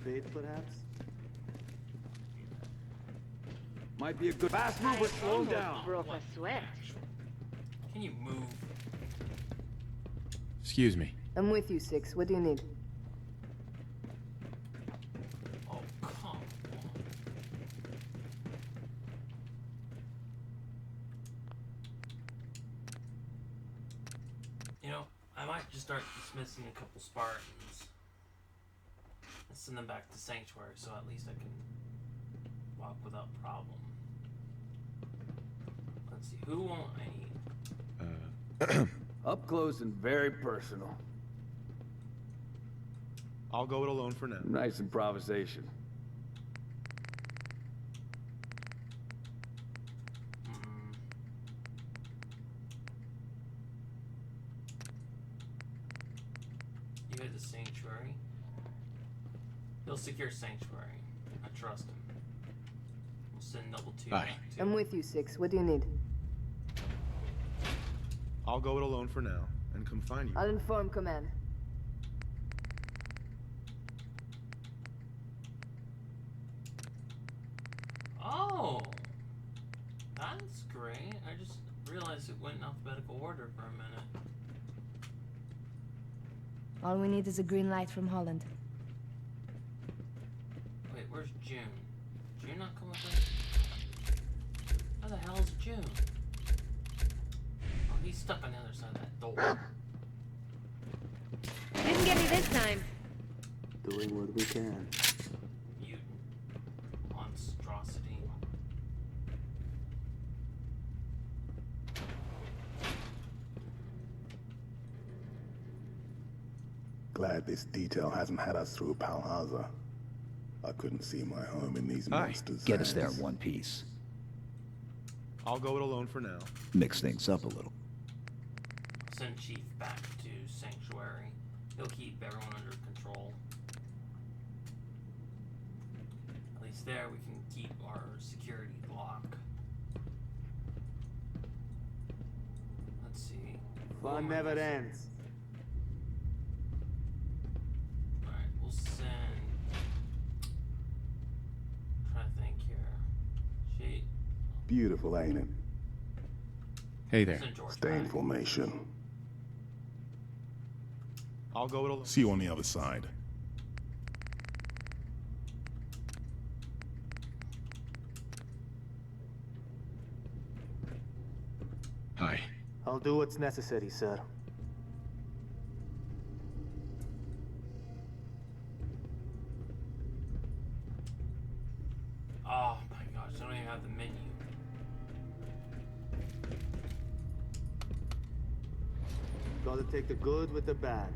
Faith, perhaps? Might be a good fast move, but slow down. Broke a sweat. Can you move? Excuse me. I'm with you, Six. What do you need? Oh, come on. You know, I might just start dismissing a couple Spartans and send them back to Sanctuary, so at least I can walk without problem. Let's see, who won't I need? Up close and very personal. I'll go it alone for now. Nice improvisation. You hit the Sanctuary. He'll secure Sanctuary. I trust him. We'll send Noble 2 back too. I'm with you, Six. What do you need? I'll go it alone for now and come find you. I'll inform Command. Oh! That's great. I just realized it went in alphabetical order for a minute. All we need is a green light from Holland. Wait, where's June? June not come with us? Where the hell is June? Oh, he's stuck on the other side of that door. Didn't get me this time. Doing what we can. Mutant. Monstrosity. Glad this detail hasn't had us through Palhaza. I couldn't see my home in these monsters' Get us there in hands. one piece. I'll go it alone for now. Mix things up a little. Send Chief back to Sanctuary. He'll keep everyone under control. At least there we can keep our security block. Let's see. Fun never ends. Alright, we'll send. Try to think here. She. Beautiful, ain't it? Hey there. Stay in formation. I'll go it alone. See you on the other side. Hi. I'll do what's necessary, sir. Oh my gosh, I don't even have the menu. Gotta take the good with the bad.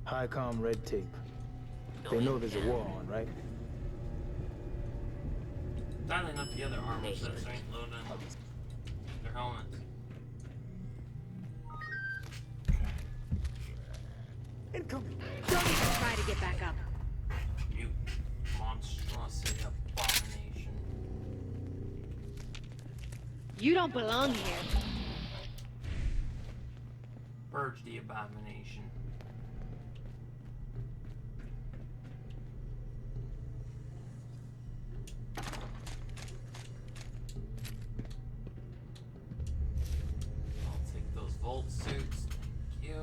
Highcom red tape. They know there's a war on, right? Dialing up the other armor sets, right? Loading their helmets. Incoming! Don't even try to get back up. You monstrosity abomination. You don't belong here. Purge the abomination. I'll take those Volt suits. Thank you.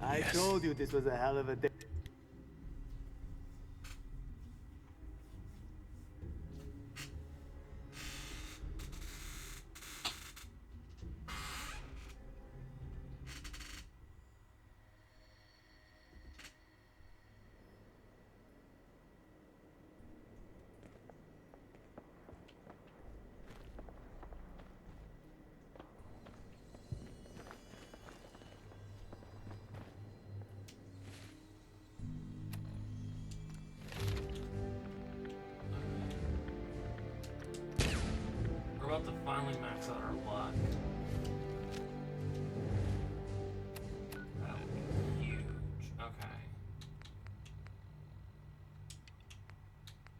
I told you this was a hell of a day. We're about to finally max out our luck. That would be huge. Okay.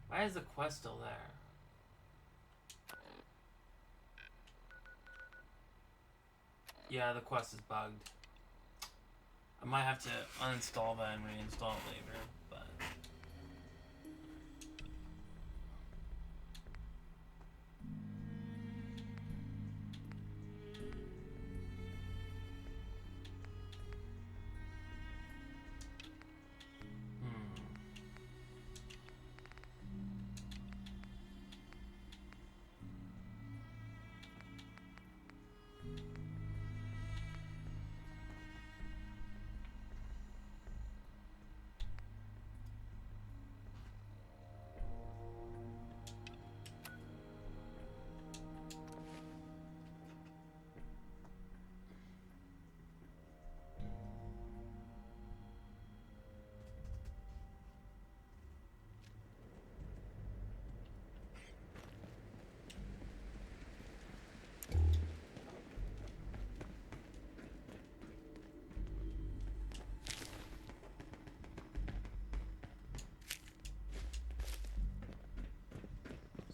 Why is the quest still there? Yeah, the quest is bugged. I might have to uninstall that and reinstall it later, but...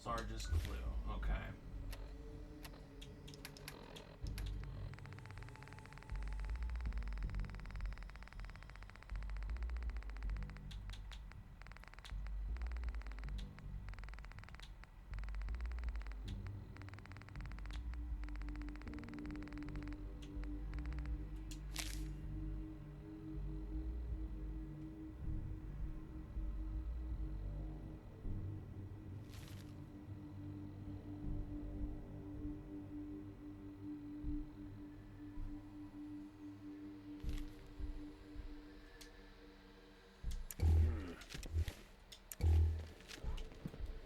Sarge's clue, okay.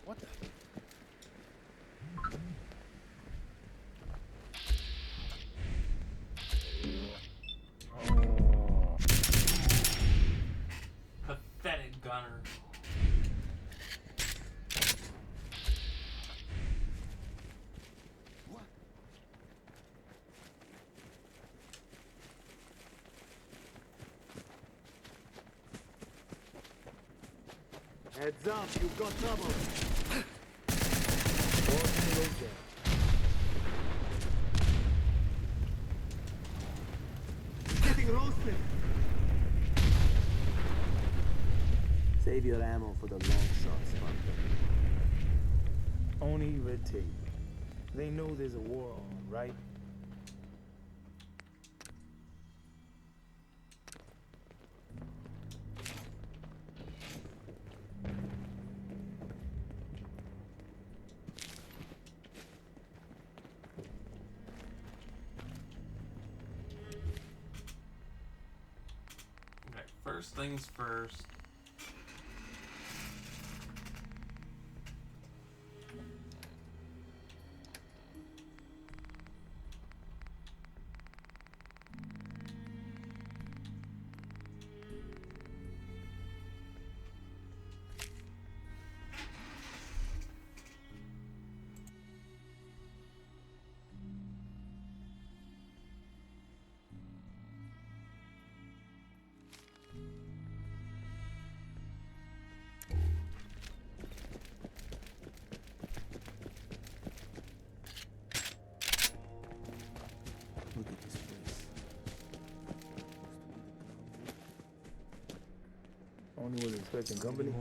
What the? Pathetic gunner. Heads up, you've got trouble. Getting roasted. Save your ammo for the long shots, Spartan. Only red tape. They know there's a war on, right? Okay, first things first. Expecting company?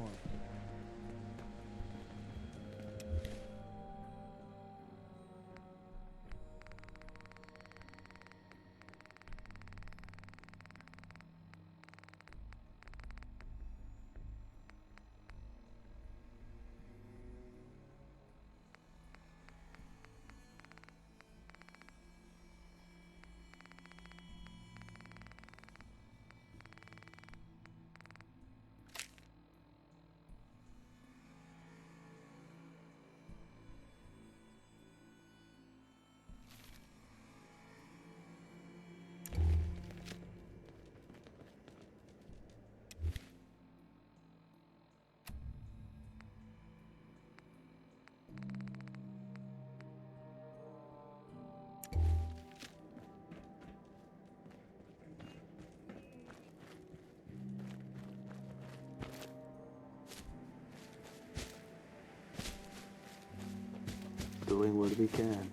Doing what we can.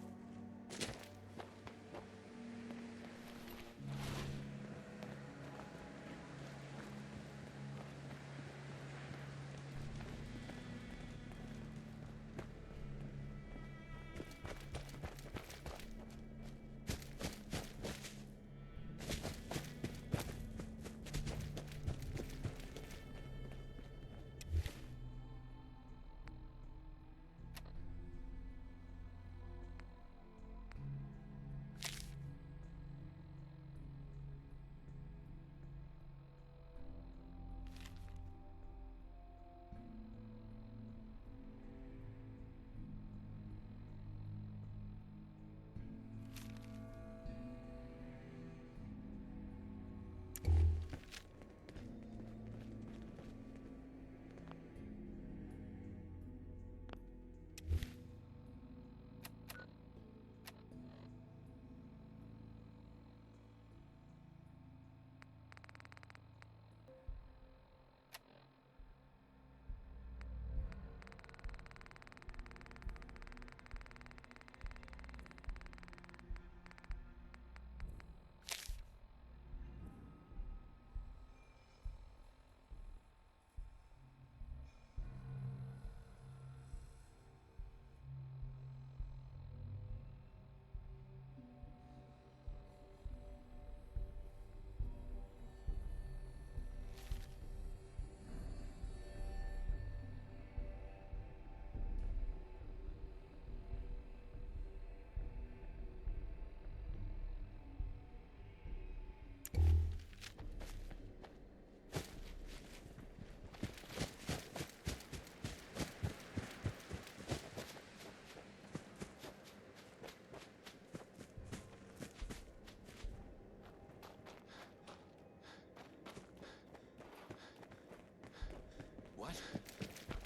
What?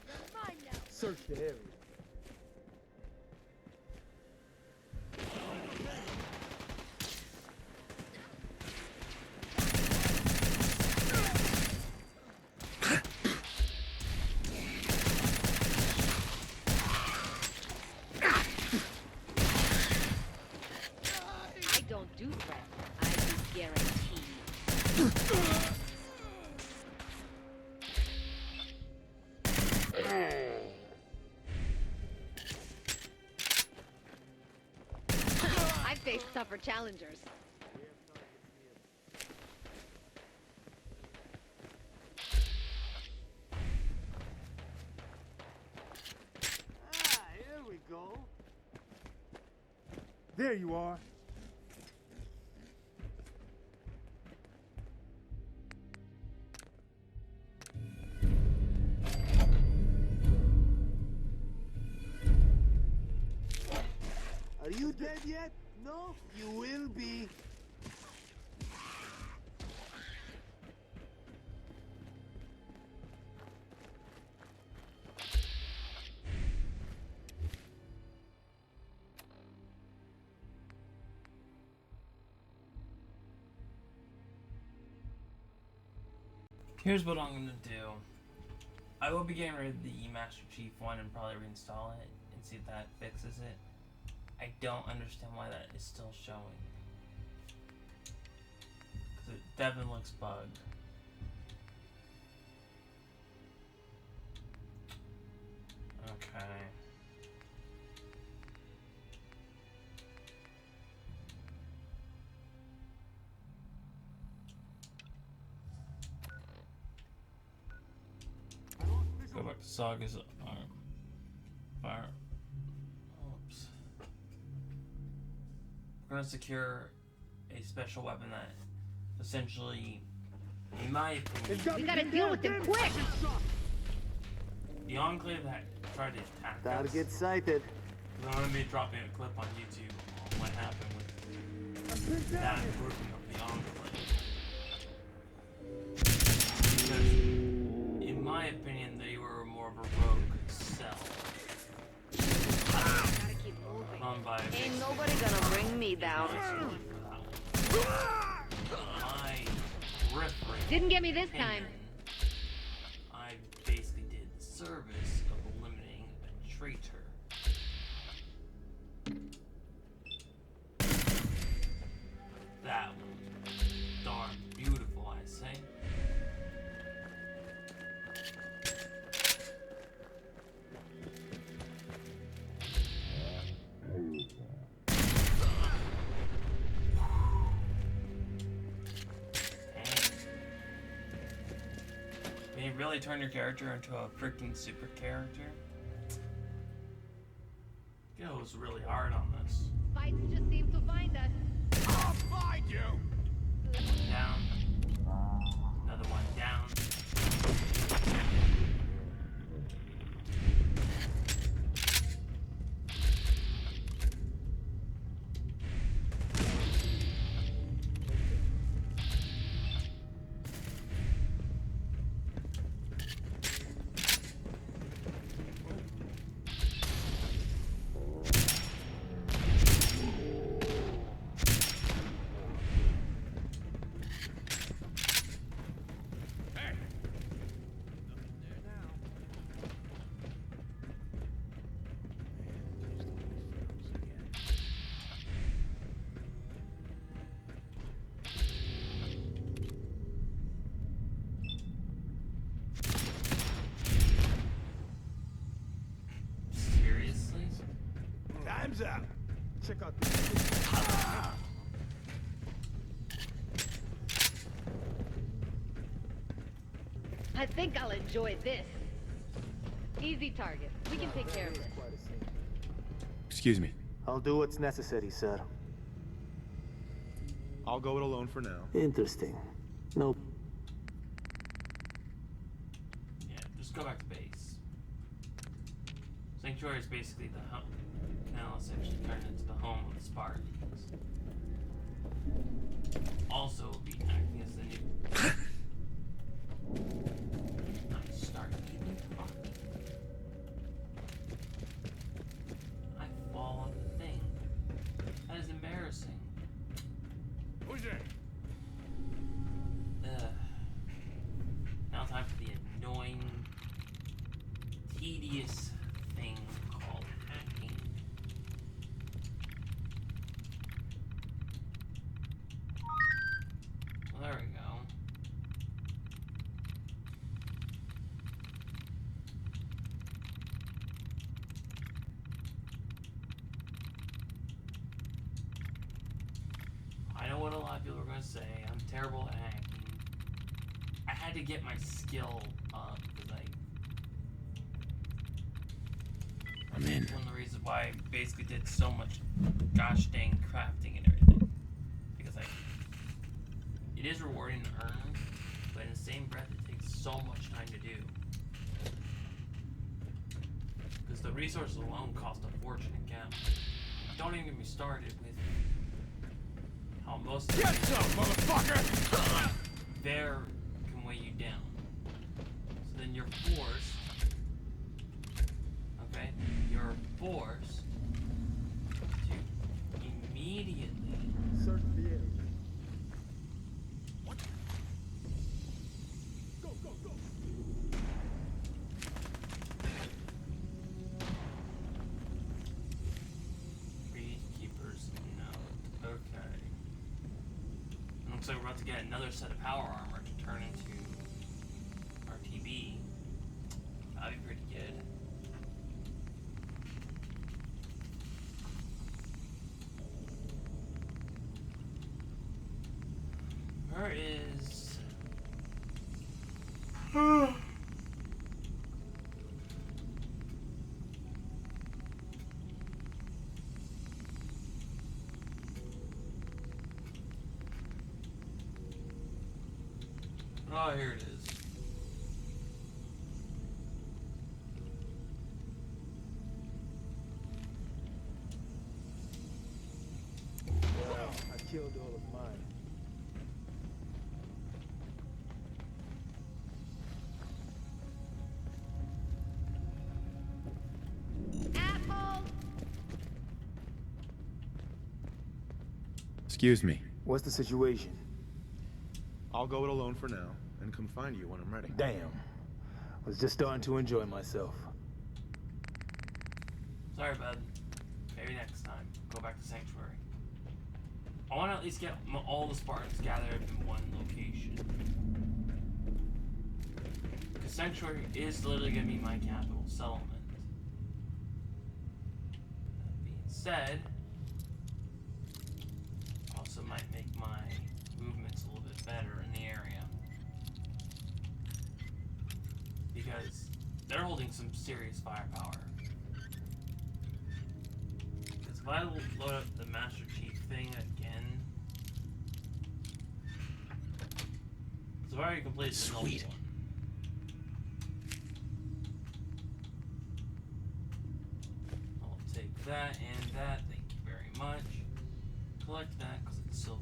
You're mine now. Search the area. I don't do threat. I do guarantee. I faced tougher challengers. Ah, here we go. There you are. Are you dead yet? No? You will be. Here's what I'm gonna do. I will be getting rid of the Master Chief one and probably reinstall it and see if that fixes it. I don't understand why that is still showing. Because it definitely looks bugged. Saga's arm. Fire. Oops. We're gonna secure a special weapon that essentially, in my opinion, We gotta deal with them quick! the Enclave that tried to attack That'll us. get sighted. I'm gonna be dropping a clip on YouTube on what happened with that grouping of the Enclave. Because, in my opinion, they were more of a rogue cell. Run by Ain't nobody gonna bring me down. My reference. Didn't get me this time. I basically did the service of eliminating a traitor. That was darn beautiful, I say. Can you really turn your character into a freaking super character? Goes really hard on this. Fights just seem to find us. I'll find you! One down. Another one down. Seriously? Time's up. Check out this. I think I'll enjoy this. Easy target. We can take care of this. Excuse me. I'll do what's necessary, sir. I'll go it alone for now. Interesting. Nope. Yeah, just go back to base. Sanctuary is basically the home. Now it's actually turned into the home of the Spartans. Also be acting as the new. I start even talking. I fall on the thing. That is embarrassing. Who's there? Now time for the annoying, tedious thing called hacking. Well, there we go. I know what a lot of people are going to say. I'm terrible at hacking. I had to get my skill up because I'm in. one of the reasons why I basically did so much gosh dang crafting and everything. Because it is rewarding to earn, but in the same breath it takes so much time to do. Because the resources alone cost a fortune in camp. Don't even get me started with how most of Get some, motherfucker! there can weigh you down. So then you're forced. Okay? You're forced to immediately Search the area. What? Go, go, go! Keeper's note. Okay. Looks like we're about to get another set of power armor to turn into RTB. That'd be pretty good. Where is... Oh, here it is. Well, I killed all of mine. Excuse me. What's the situation? I'll go it alone for now, and come find you when I'm ready. Damn. Was just starting to enjoy myself. Sorry, bud. Maybe next time. Go back to Sanctuary. I want to at least get all the Spartans gathered in one location. Because Sanctuary is literally going to be my capital settlement. That being said, also might make my movements a little bit better in the area. Because they're holding some serious firepower. Because if I load up the Master Chief thing again, so I've already completed the one. I'll take that and that, thank you very much. Collect that because it's silver.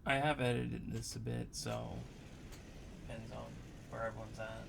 I have edited this a bit, so depends on where everyone's at.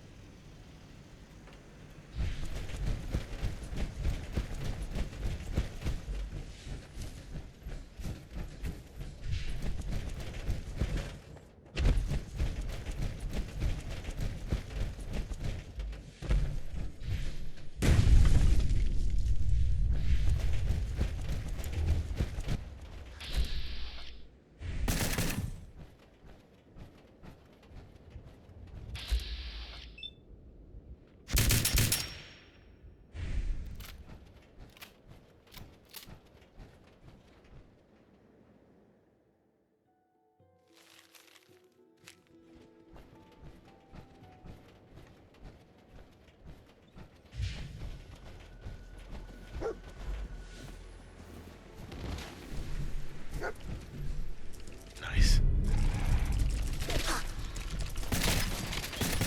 Nice.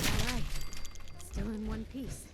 All right. Still in one piece.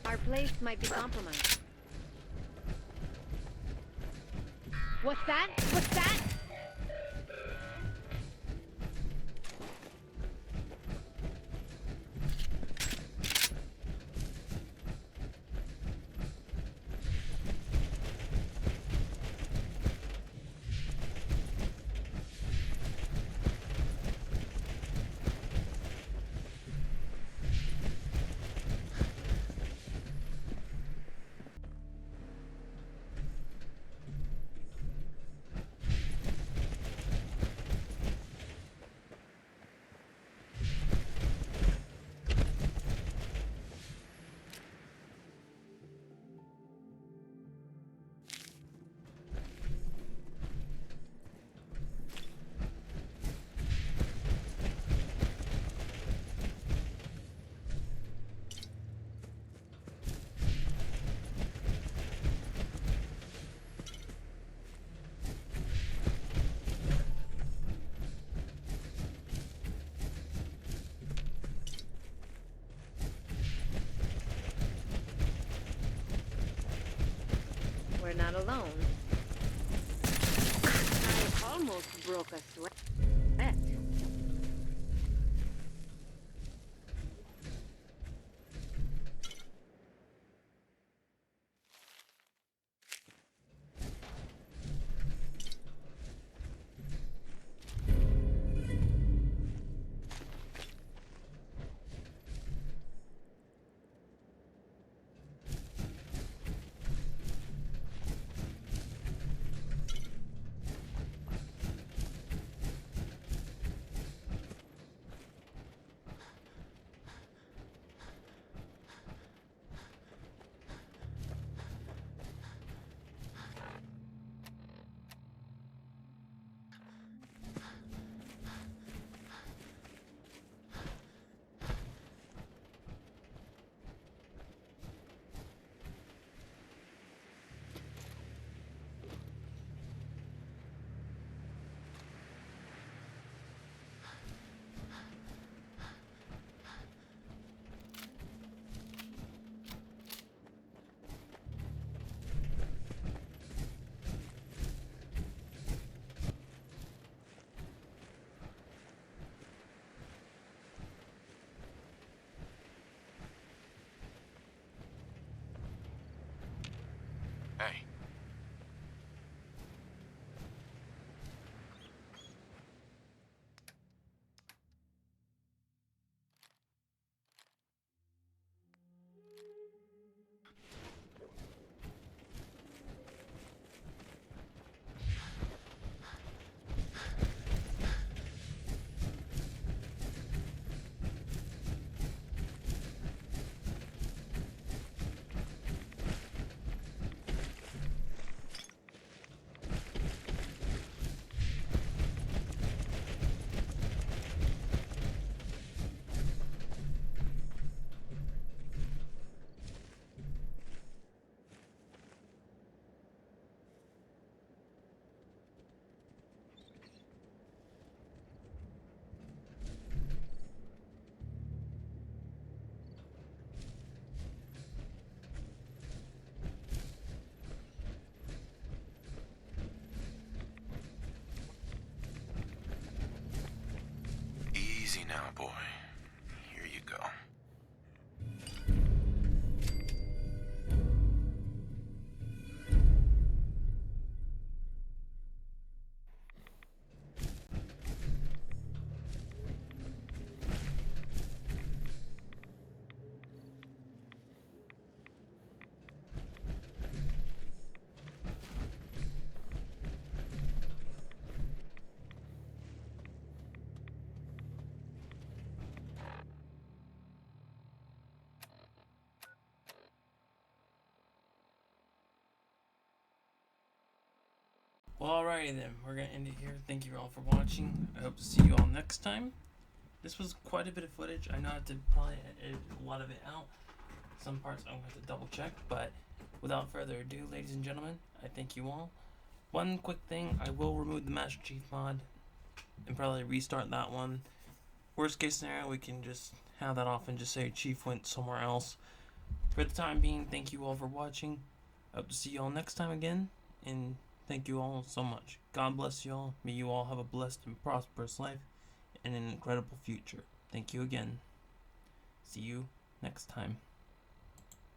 Our place might be compromised. What's that? What's that? We're not alone. I almost broke a sweat. my boy. Here you go. Well, alrighty then, we're gonna end it here. Thank you all for watching. I hope to see you all next time. This was quite a bit of footage. I know I have to probably edit a lot of it out. Some parts I'm going to have to double check, but without further ado, ladies and gentlemen, I thank you all. One quick thing, I will remove the Master Chief mod and probably restart that one. Worst case scenario, we can just have that off and just say Chief went somewhere else. For the time being, thank you all for watching. I hope to see you all next time again, and thank you all so much. God bless you all. May you all have a blessed and prosperous life and an incredible future. Thank you again. See you next time.